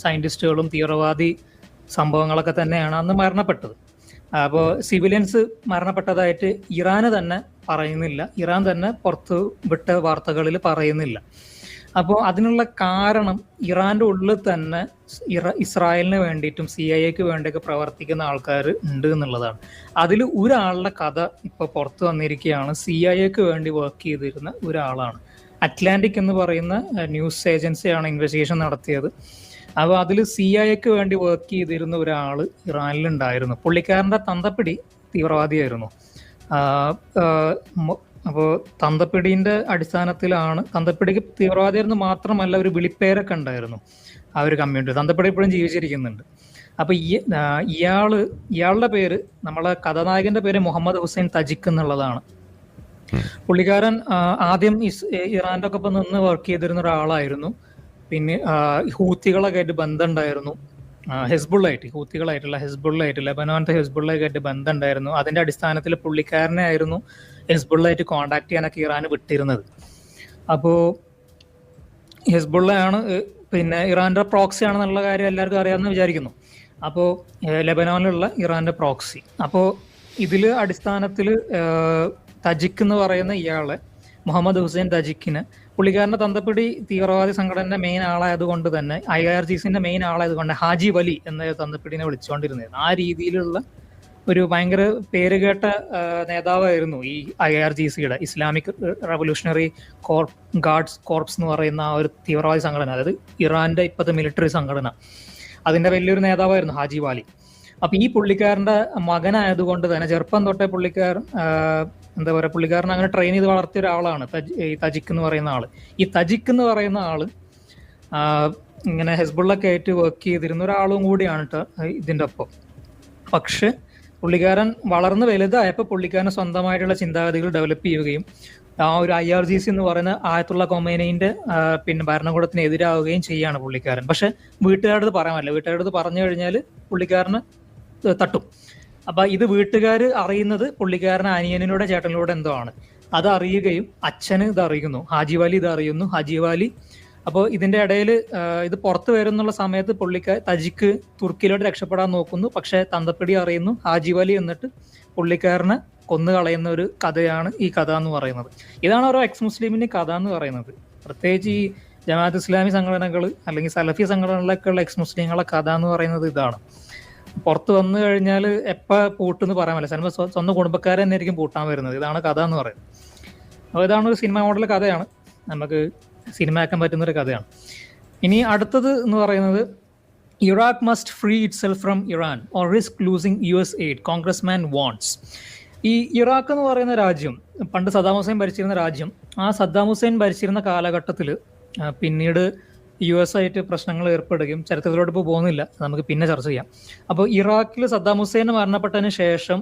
സയൻറ്റിസ്റ്റുകളും തീവ്രവാദി സംഭവങ്ങളൊക്കെ തന്നെയാണ് അന്ന് മരണപ്പെട്ടത്. അപ്പോൾ സിവിലിയൻസ് മരണപ്പെട്ടതായിട്ട് ഇറാന് തന്നെ പറയുന്നില്ല, ഇറാൻ തന്നെ പുറത്ത് വിട്ട വാർത്തകളിൽ പറയുന്നില്ല. അപ്പോൾ അതിനുള്ള കാരണം ഇറാൻ്റെ ഉള്ളിൽ തന്നെ ഇസ്രായേലിന് വേണ്ടിയിട്ടും CIA വേണ്ടിയൊക്കെ പ്രവർത്തിക്കുന്ന ആൾക്കാർ ഉണ്ട് എന്നുള്ളതാണ്. അതിൽ ഒരാളുടെ കഥ ഇപ്പോൾ പുറത്ത് വന്നിരിക്കുകയാണ്. CIA വേണ്ടി വർക്ക് ചെയ്തിരുന്ന ഒരാളാണ്. അറ്റ്ലാന്റിക് എന്ന് പറയുന്ന ന്യൂസ് ഏജൻസിയാണ് ഇൻവെസ്റ്റിഗേഷൻ നടത്തിയത്. അപ്പോൾ അതിൽ CIA വേണ്ടി വർക്ക് ചെയ്തിരുന്ന ഒരാൾ ഇറാനിലുണ്ടായിരുന്നു. പുള്ളിക്കാരൻ്റെ തന്തപ്പിടി തീവ്രവാദിയായിരുന്നു. അപ്പോൾ തന്തപ്പിടീൻ്റെ അടിസ്ഥാനത്തിലാണ്, തന്തപ്പിടിക്ക് തീവ്രവാദിയായിരുന്നു മാത്രമല്ല ഒരു വിളിപ്പേരൊക്കെ ഉണ്ടായിരുന്നു ആ ഒരു കമ്മ്യൂണിറ്റി. തന്തപ്പിടി ഇപ്പോഴും ജീവിച്ചിരിക്കുന്നുണ്ട്. അപ്പോൾ ഇയാളുടെ പേര്, നമ്മളെ കഥാനായകന്റെ പേര് മുഹമ്മദ് ഹുസൈൻ തജിക്ക് എന്നുള്ളതാണ്. പുള്ളിക്കാരൻ ആദ്യം ഇറാൻ്റെ ഒക്കെ ഒപ്പം നിന്ന് വർക്ക് ചെയ്തിരുന്ന ഒരാളായിരുന്നു. പിന്നെ ഹൂത്തികളൊക്കെ ആയിട്ട് ബന്ധം ഉണ്ടായിരുന്നു, ഹെസ്ബുള്ളായിട്ട് ലെബനോനത്തെ ഹെസ്ബുള്ളായിട്ട് ബന്ധം ഉണ്ടായിരുന്നു. അതിന്റെ അടിസ്ഥാനത്തിൽ പുള്ളിക്കാരനെ ആയിരുന്നു ഹെസ്ബുള്ളായിട്ട് കോണ്ടാക്ട് ചെയ്യാനൊക്കെ ഇറാൻ വിട്ടിരുന്നത്. അപ്പോൾ ഹെസ്ബുള്ളയാണ് പിന്നെ ഇറാൻ്റെ പ്രോക്സി ആണെന്നുള്ള കാര്യം എല്ലാവർക്കും അറിയാമെന്ന് വിചാരിക്കുന്നു. അപ്പോൾ ലെബനോനിലുള്ള ഇറാൻ്റെ പ്രോക്സി. അപ്പോൾ ഇതിൽ അടിസ്ഥാനത്തിൽ തജിക്ക് എന്ന് പറയുന്ന ഇയാളെ, മുഹമ്മദ് ഹുസൈൻ തജിക്കിന്, പുള്ളിക്കാരൻ്റെ തന്തപ്പിടി തീവ്രവാദി സംഘടനയുടെ മെയിൻ ആളായതുകൊണ്ട് തന്നെ IRGCന്റെ മെയിൻ ആളായതുകൊണ്ട് ഹാജി വലി എന്ന തന്തപ്പിടിനെ വിളിച്ചുകൊണ്ടിരുന്നത്. ആ രീതിയിലുള്ള ഒരു ഭയങ്കര പേരുകേട്ട നേതാവായിരുന്നു ഈ IRGCയുടെ, ഇസ്ലാമിക് റവല്യൂഷണറി ഗാർഡ്സ് കോർപ്സ് എന്ന് പറയുന്ന ആ ഒരു തീവ്രവാദി സംഘടന, അതായത് ഇറാന്റെ ഇപ്പോഴത്തെ മിലിറ്ററി സംഘടന. അതിന്റെ വലിയൊരു നേതാവായിരുന്നു ഹാജി വാലി. അപ്പൊ ഈ പുള്ളിക്കാരന്റെ മകനായതുകൊണ്ട് തന്നെ ചെറുപ്പം തൊട്ടേ പുള്ളിക്കാരൻ എന്താ പറയുക, പുള്ളിക്കാരൻ അങ്ങനെ ട്രെയിൻ ചെയ്ത് വളർത്തിയ ഒരാളാണ് ഈ തജിക്ക് എന്ന് പറയുന്ന ആള്. ഈ തജിക്ക് എന്ന് പറയുന്ന ആള് ഇങ്ങനെ ഹെസ്ബുള്ളൊക്കെ ആയിട്ട് വർക്ക് ചെയ്തിരുന്ന ഒരാളും കൂടിയാണ് ഇതിൻ്റെ ഒപ്പം. പക്ഷെ പുള്ളിക്കാരൻ വളർന്ന് വലുതായപ്പോൾ പുള്ളിക്കാരൻ സ്വന്തമായിട്ടുള്ള ചിന്താഗതികൾ ഡെവലപ്പ് ചെയ്യുകയും ആ ഒരു IRGC എന്ന് പറയുന്ന ആയത്തുള്ള കൊമേനിന്റെ പിന്നെ ഭരണകൂടത്തിന് എതിരാവുകയും ചെയ്യാണ് പുള്ളിക്കാരൻ. പക്ഷെ വീട്ടുകാരടുത്ത് പറയാൻ പറ്റില്ല, വീട്ടുകാരടുത്ത് പറഞ്ഞു കഴിഞ്ഞാൽ പുള്ളിക്കാരന് തട്ടും. അപ്പൊ ഇത് വീട്ടുകാർ അറിയുന്നത് പുള്ളിക്കാരൻ അനിയനിലൂടെ ചേട്ടനിലൂടെ എന്തോ ആണ്. അത് അറിയുകയും അച്ഛന് ഇത് അറിയുന്നു, ഹാജി വാലി ഇത് അറിയുന്നു. ഹാജി വാലി അപ്പോൾ ഇതിന്റെ ഇടയിൽ ഇത് പുറത്തു വരുന്നുള്ള സമയത്ത് തജിക്ക് തുർക്കിയിലോട്ട് രക്ഷപ്പെടാൻ നോക്കുന്നു. പക്ഷെ തന്തപ്പിടി അറിയുന്നു ഹാജി വാലി, എന്നിട്ട് പുള്ളിക്കാരനെ കൊന്നു കളയുന്ന ഒരു കഥയാണ് ഈ കഥ എന്ന് പറയുന്നത്. ഇതാണ് ഓരോ എക്സ് മുസ്ലിമിന്റെ കഥ എന്ന് പറയുന്നത്. പ്രത്യേകിച്ച് ഈ ജമാഅത്ത് ഇസ്ലാമി സംഘടനകൾ അല്ലെങ്കിൽ സലഫി സംഘടനകളിലൊക്കെ ഉള്ള എക്സ് മുസ്ലിങ്ങളെ കഥ എന്ന് പറയുന്നത് ഇതാണ്. പുറത്ത് വന്നു കഴിഞ്ഞാൽ എപ്പോൾ പൂട്ടെന്ന് പറയാൻ പറ്റില്ല, ചിലപ്പോൾ സ്വന്തം കുടുംബക്കാരെ തന്നെ ആയിരിക്കും പൂട്ടാൻ വരുന്നത്. ഇതാണ് കഥ എന്ന് പറയുന്നത്. അപ്പോൾ ഇതാണ് ഒരു സിനിമ മോഡൽ കഥയാണ്. നമുക്ക് സിനിമയാക്കാൻ പറ്റുന്ന ഒരു കഥയാണ്. ഇനി അടുത്തത് എന്ന് പറയുന്നത് Iraq must free itself from Iran or risk losing US aid, congressman wants. ഈ ഇറാഖ് എന്ന് പറയുന്ന രാജ്യം പണ്ട് സദ്ദാം ഹുസൈൻ ഭരിച്ചിരുന്ന രാജ്യം, ആ സദ്ദാം ഹുസൈൻ ഭരിച്ചിരുന്ന കാലഘട്ടത്തിൽ പിന്നീട് US ആയിട്ട് പ്രശ്നങ്ങൾ ഏർപ്പെടുകയും ചരിത്രത്തിലോട്ട് ഇപ്പോൾ പോകുന്നില്ല, നമുക്ക് പിന്നെ ചർച്ച ചെയ്യാം. അപ്പോൾ ഇറാഖിൽ സദ്ദാം ഹുസൈൻ മരണപ്പെട്ടതിന് ശേഷം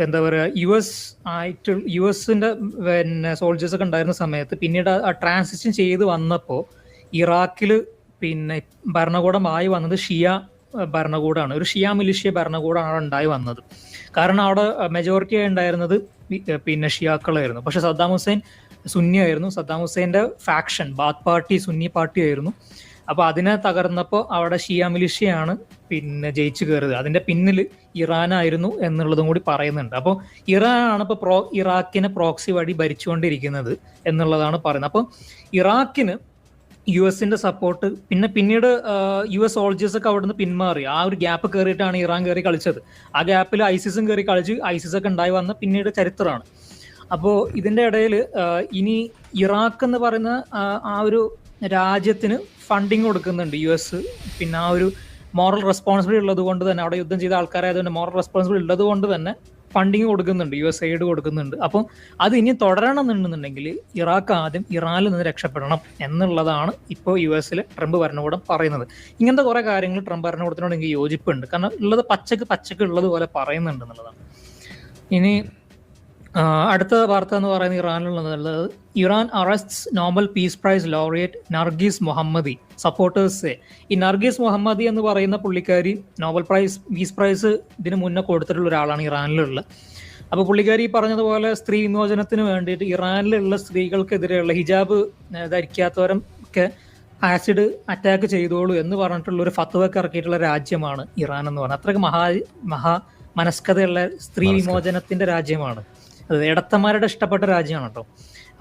എന്താ പറയുക, US-ന്റെ പിന്നെ സോൾജേഴ്സ് ഒക്കെ ഉണ്ടായിരുന്ന സമയത്ത് പിന്നീട് ആ ട്രാൻസിഷൻ ചെയ്ത് വന്നപ്പോൾ ഇറാഖിൽ പിന്നെ ഭരണകൂടമായി വന്നത് ഷിയ ഭരണകൂടമാണ്. ഒരു ഷിയ മിലിഷ്യ ഭരണകൂടമാണ് അവിടെ ഉണ്ടായി വന്നത്. കാരണം അവിടെ മെജോറിറ്റി ആയി ഉണ്ടായിരുന്നത് പിന്നെ ഷിയാക്കളായിരുന്നു. പക്ഷെ സദ്ദാം ഹുസൈൻ സുന്നി ആയിരുന്നു. സദ്ദാം ഹുസൈൻ്റെ faction Baath party Sunni party ആയിരുന്നു. അപ്പോൾ അതിനെ തകർന്നപ്പോൾ അവിടെ ഷിയ മിലിഷ്യയാണ് പിന്നെ ജയിച്ചു കയറിയത്. അതിൻ്റെ പിന്നിൽ ഇറാനായിരുന്നു എന്നുള്ളതും കൂടി പറയുന്നുണ്ട്. അപ്പോൾ ഇറാനാണ് ഇപ്പോൾ ഇറാഖിനെ പ്രോക്സി വഴി ഭരിച്ചുകൊണ്ടിരിക്കുന്നത് എന്നുള്ളതാണ് പറയുന്നത്. അപ്പോൾ ഇറാഖിന് US-ന്റെ സപ്പോർട്ട്, പിന്നീട് US സോൾജേഴ്സ് ഒക്കെ അവിടെ നിന്ന് പിന്മാറി. ആ ഒരു ഗ്യാപ്പ് കയറിയിട്ടാണ് ഇറാൻ കയറി കളിച്ചത്. ആ ഗ്യാപ്പിൽ ഐസിസും കയറി കളിച്ച് ഐസിസ് ഒക്കെ ഉണ്ടായി വന്ന പിന്നീട് ചരിത്രമാണ്. അപ്പോൾ ഇതിൻ്റെ ഇടയിൽ ഇനി ഇറാഖ് എന്ന് പറയുന്ന ആ ഒരു രാജ്യത്തിന് ഫണ്ടിങ് കൊടുക്കുന്നുണ്ട് US. പിന്നെ ആ ഒരു മോറൽ റെസ്പോൺസിബിലിറ്റി ഉള്ളത് കൊണ്ട് തന്നെ, അവിടെ യുദ്ധം ചെയ്ത ആൾക്കാരായതുകൊണ്ട് മോറൽ റെസ്പോൺസിബിലിറ്റി ഉള്ളത് കൊണ്ട് തന്നെ ഫണ്ടിങ് കൊടുക്കുന്നുണ്ട്, US aid കൊടുക്കുന്നുണ്ട്. അപ്പോൾ അത് ഇനി തുടരണമെന്നുണ്ടെന്നുണ്ടെങ്കിൽ ഇറാഖ് ആദ്യം ഇറാനിൽ നിന്ന് രക്ഷപ്പെടണം എന്നുള്ളതാണ് ഇപ്പോൾ US-ലെ ട്രംപ് ഭരണകൂടം പറയുന്നത്. ഇങ്ങനത്തെ കുറേ കാര്യങ്ങൾ ട്രംപ് ഭരണകൂടത്തിനോട് എനിക്ക് യോജിപ്പുണ്ട്. കാരണം ഉള്ളത് പച്ചക്ക് ഉള്ളത് പോലെ പറയുന്നുണ്ട് എന്നുള്ളതാണ്. ഇനി അടുത്ത വാർത്ത എന്ന് പറയുന്നത് ഇറാനിലുള്ളത്, Iran arrests Nobel piece prize laureate Narges Mohammadi, supporters. ഈ നർഗീസ് മുഹമ്മദി എന്ന് പറയുന്ന പുള്ളിക്കാരി നോബൽ പീസ് പ്രൈസ് ഇതിന് മുന്നേ കൊടുത്തിട്ടുള്ള ഒരാളാണ് ഇറാനിലുള്ള. അപ്പോൾ പുള്ളിക്കാരി പറഞ്ഞതുപോലെ സ്ത്രീ വിമോചനത്തിന് വേണ്ടിയിട്ട് ഇറാനിലുള്ള സ്ത്രീകൾക്കെതിരെയുള്ള ഹിജാബ് ധരിക്കാത്തവരൊക്കെ ആസിഡ് അറ്റാക്ക് ചെയ്തോളൂ എന്ന് പറഞ്ഞിട്ടുള്ള ഒരു ഫത്വയൊക്കെ ഇറക്കിയിട്ടുള്ള രാജ്യമാണ് ഇറാൻ എന്ന് പറഞ്ഞാൽ. അത്രയ്ക്ക് മനസ്കതയുള്ള സ്ത്രീ വിമോചനത്തിന്റെ രാജ്യമാണ്. അത് ഇടത്തന്മാരുടെ ഇഷ്ടപ്പെട്ട രാജ്യമാണ് കേട്ടോ.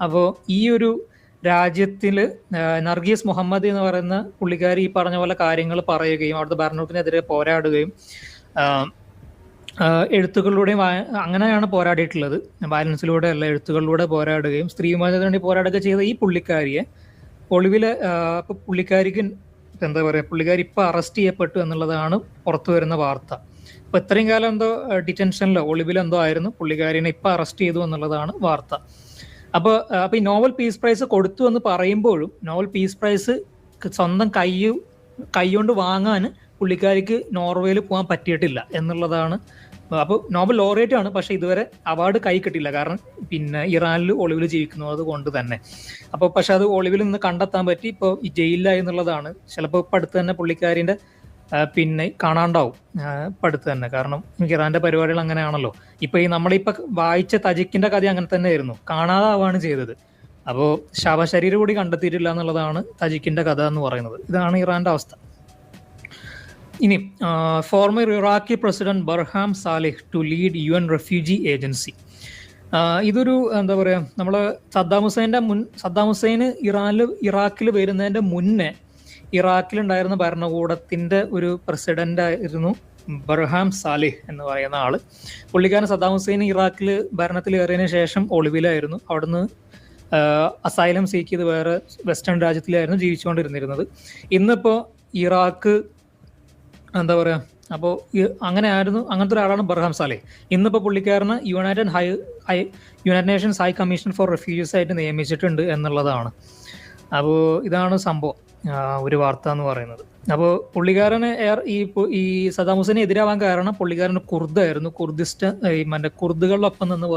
അപ്പോൾ ഈ ഒരു രാജ്യത്തിൽ നർഗീസ് മുഹമ്മദ് എന്ന് പറയുന്ന പുള്ളിക്കാരി ഈ പറഞ്ഞ പോലെ കാര്യങ്ങൾ പറയുകയും അവിടുത്തെ ഭരണത്തിനെതിരെ പോരാടുകയും എഴുത്തുകളിലൂടെയും അങ്ങനെയാണ് പോരാടിയിട്ടുള്ളത്. വയലൻസിലൂടെ അല്ല, എഴുത്തുകളിലൂടെ പോരാടുകയും സ്ത്രീ വിമോചനത്തിന് വേണ്ടി പോരാടുകയൊക്കെ ചെയ്ത ഈ പുള്ളിക്കാരിയെ ഒളിവിലെ പുള്ളിക്കാരിക്ക് എന്താ പറയുക, പുള്ളിക്കാരി ഇപ്പം അറസ്റ്റ് ചെയ്യപ്പെട്ടു എന്നുള്ളതാണ് പുറത്തു വരുന്ന വാർത്ത. അപ്പോൾ ഇത്രയും കാലം എന്തോ ഡിറ്റൻഷനിലോ ഒളിവിലെന്തോ ആയിരുന്നു, പുള്ളിക്കാരിനെ ഇപ്പം അറസ്റ്റ് ചെയ്തു എന്നുള്ളതാണ് വാർത്ത. അപ്പോൾ ഈ നോബൽ പീസ് പ്രൈസ് കൊടുത്തു എന്ന് പറയുമ്പോഴും നോബൽ പീസ് പ്രൈസ് സ്വന്തം കൈകൊണ്ട് വാങ്ങാൻ പുള്ളിക്കാരിക്ക് നോർവേയിൽ പോകാൻ പറ്റിയിട്ടില്ല എന്നുള്ളതാണ്. അപ്പോൾ നോബൽ ലോറിയേറ്റ് ആണ്, പക്ഷെ ഇതുവരെ അവാർഡ് കൈ കിട്ടില്ല. കാരണം പിന്നെ ഇറാനിൽ ഒളിവിൽ ജീവിക്കുന്നത് കൊണ്ട് തന്നെ. അപ്പോൾ പക്ഷെ അത് ഒളിവിൽ നിന്ന് കണ്ടെത്താൻ പറ്റി, ഇപ്പോൾ ഈ ജയിലിലായി എന്നുള്ളതാണ്. ചിലപ്പോൾ ഇപ്പം അടുത്ത് തന്നെ പുള്ളിക്കാരിൻ്റെ പിന്നെ കാണാണ്ടാവും ഇപ്പം അടുത്ത് തന്നെ. കാരണം ഇറാന്റെ പരിപാടികൾ അങ്ങനെയാണല്ലോ. ഇപ്പോൾ ഈ നമ്മളിപ്പോൾ വായിച്ച തജിക്കിന്റെ കഥ അങ്ങനെ തന്നെ ആയിരുന്നു, കാണാതാവാണ് ചെയ്തത്. അപ്പോൾ ശവശരീരം കൂടി കണ്ടെത്തിയിട്ടില്ല എന്നുള്ളതാണ് തജിക്കിന്റെ കഥ എന്ന് പറയുന്നത്. ഇതാണ് ഇറാന്റെ അവസ്ഥ. ഇനി former Iraqi president Barham Salih to lead UN refugee agency. ഇതൊരു എന്താ പറയുക, നമ്മൾ സദ്ദാം ഹുസൈന് ഇറാഖിൽ വരുന്നതിൻ്റെ മുന്നേ ഇറാഖിലുണ്ടായിരുന്ന ഭരണകൂടത്തിൻ്റെ ഒരു പ്രസിഡന്റ് ആയിരുന്നു ബർഹാം സാലിഹ് എന്ന് പറയുന്ന ആള്. പുള്ളിക്കാരൻ സദ്ദാം ഹുസൈൻ ഇറാഖിൽ ഭരണത്തിൽ കയറിയതിനു ശേഷം ഒളിവിലായിരുന്നു. അവിടുന്ന് അസൈലം സീക്ക് ചെയ്ത് വേറെ വെസ്റ്റേൺ രാജ്യത്തിലായിരുന്നു ജീവിച്ചുകൊണ്ടിരുന്നിരുന്നത്. ഇന്നിപ്പോൾ ഇറാഖ് എന്താ പറയുക, അപ്പോൾ അങ്ങനത്തെ ഒരാളാണ് ബർഹാം സാലിഹ്. ഇന്നിപ്പോൾ പുള്ളിക്കാരന് United Nations High Commission for Refugees ആയിട്ട് നിയമിച്ചിട്ടുണ്ട് എന്നുള്ളതാണ്. അപ്പോൾ ഇതാണ് സംഭവം, ഒരു വാർത്ത എന്ന് പറയുന്നത്. അപ്പോൾ പുള്ളിക്കാരന് ഈ സദ്ദാം ഹുസൈന് എതിരാവാൻ കാരണം പുള്ളിക്കാരൻ കുർദായിരുന്നു. കുർദുകളിലൊപ്പം നിന്ന്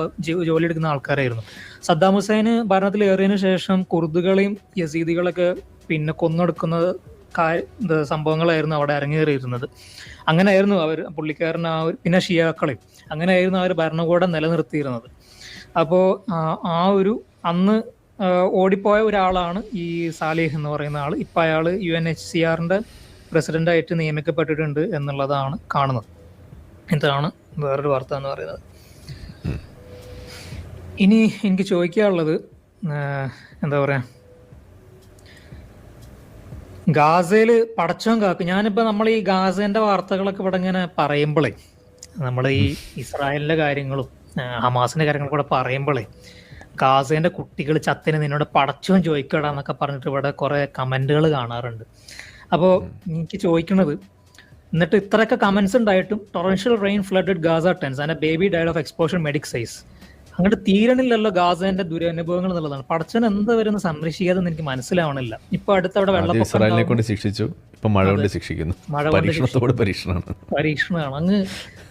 ജോലി എടുക്കുന്ന ആൾക്കാരായിരുന്നു. സദ്ദാം ഹുസൈന് ഭരണത്തിൽ കയറിയതിനു ശേഷം കുർദുകളെയും യസീദികളൊക്കെ പിന്നെ കൊന്നൊടുക്കുന്ന സംഭവങ്ങളായിരുന്നു അവിടെ അരങ്ങേറിയിരുന്നത്. അങ്ങനെയായിരുന്നു പുള്ളിക്കാരൻ പിന്നെ ഷിയാക്കളെയും അങ്ങനെയായിരുന്നു അവർ ഭരണകൂടം നിലനിർത്തിയിരുന്നത്. അപ്പോൾ അന്ന് ഓടിപ്പോയ ഒരാളാണ് ഈ സാലിഹ് എന്ന് പറയുന്ന ആൾ. ഇപ്പം അയാൾ UNHCRന്റെ പ്രസിഡന്റായിട്ട് നിയമിക്കപ്പെട്ടിട്ടുണ്ട് എന്നുള്ളതാണ് കാണുന്നത്. ഇതാണ് വേറൊരു വാർത്ത എന്ന് പറയുന്നത്. ഇനി എനിക്ക് ചോദിക്കാനുള്ളത് എന്താ പറയാ, ഗാസയിൽ പടച്ചോൻ കാക്കും. ഞാനിപ്പോൾ നമ്മൾ ഈ ഗാസേൻ്റെ വാർത്തകളൊക്കെ ഇവിടെ ഇങ്ങനെ പറയുമ്പോഴേ, നമ്മൾ ഈ ഇസ്രായേലിൻ്റെ കാര്യങ്ങളും ഹമാസിൻ്റെ കാര്യങ്ങളും കൂടെ പറയുമ്പോഴേ ഗാസേന്റെ കുട്ടികൾ ചത്തിന് നിന്നോട് പടച്ചോൻ ചോദിക്കടാന്നൊക്കെ പറഞ്ഞിട്ട് ഇവിടെ കുറെ കമന്റുകൾ കാണാറുണ്ട്. അപ്പോൾ എനിക്ക് ചോദിക്കണത്, എന്നിട്ട് ഇത്രയൊക്കെ കമന്റ്സ് ഉണ്ടായിട്ടും torrential rain flooded Gaza tents and baby died of exposure medic says, അങ്ങോട്ട് തീരണില്ലല്ലോ ഗാസേന്റെ ദുരനുഭവങ്ങൾ എന്നുള്ളതാണ്. പടച്ചൻ എന്ത് വരുന്ന സംരക്ഷിക്കാതെന്ന് എനിക്ക് മനസ്സിലാവണില്ല. ഇപ്പൊ അടുത്തവിടെ ഇസ്രായേലിനെ കൊണ്ട് ശിക്ഷിച്ചു, ഇപ്പൊ മഴ കൊണ്ട് ശിക്ഷിക്കുന്നു. മഴ കൊണ്ട് പരീക്ഷണമാണ്. അങ്ങ്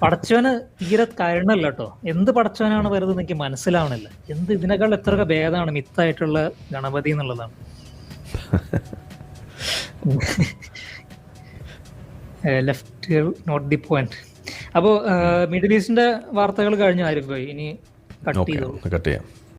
പടച്ചവന് തീരെ കരുണല്ല കേട്ടോ. എന്ത് പടച്ചവനാണ് വരുന്നത് എനിക്ക് മനസ്സിലാവണില്ല. എന്ത് ഇതിനേക്കാൾ എത്ര ഭേദമാണ് മിത്തായിട്ടുള്ള ഗണപതി എന്നുള്ളതാണ്. Left not the point. അപ്പോൾ മിഡിൽ ഈസ്റ്റിന്റെ വാർത്തകൾ കഴിഞ്ഞ ആരും പോയി, ഇനി കട്ട് ചെയ്തോളൂ. കട്ട് ചെയ്യാം.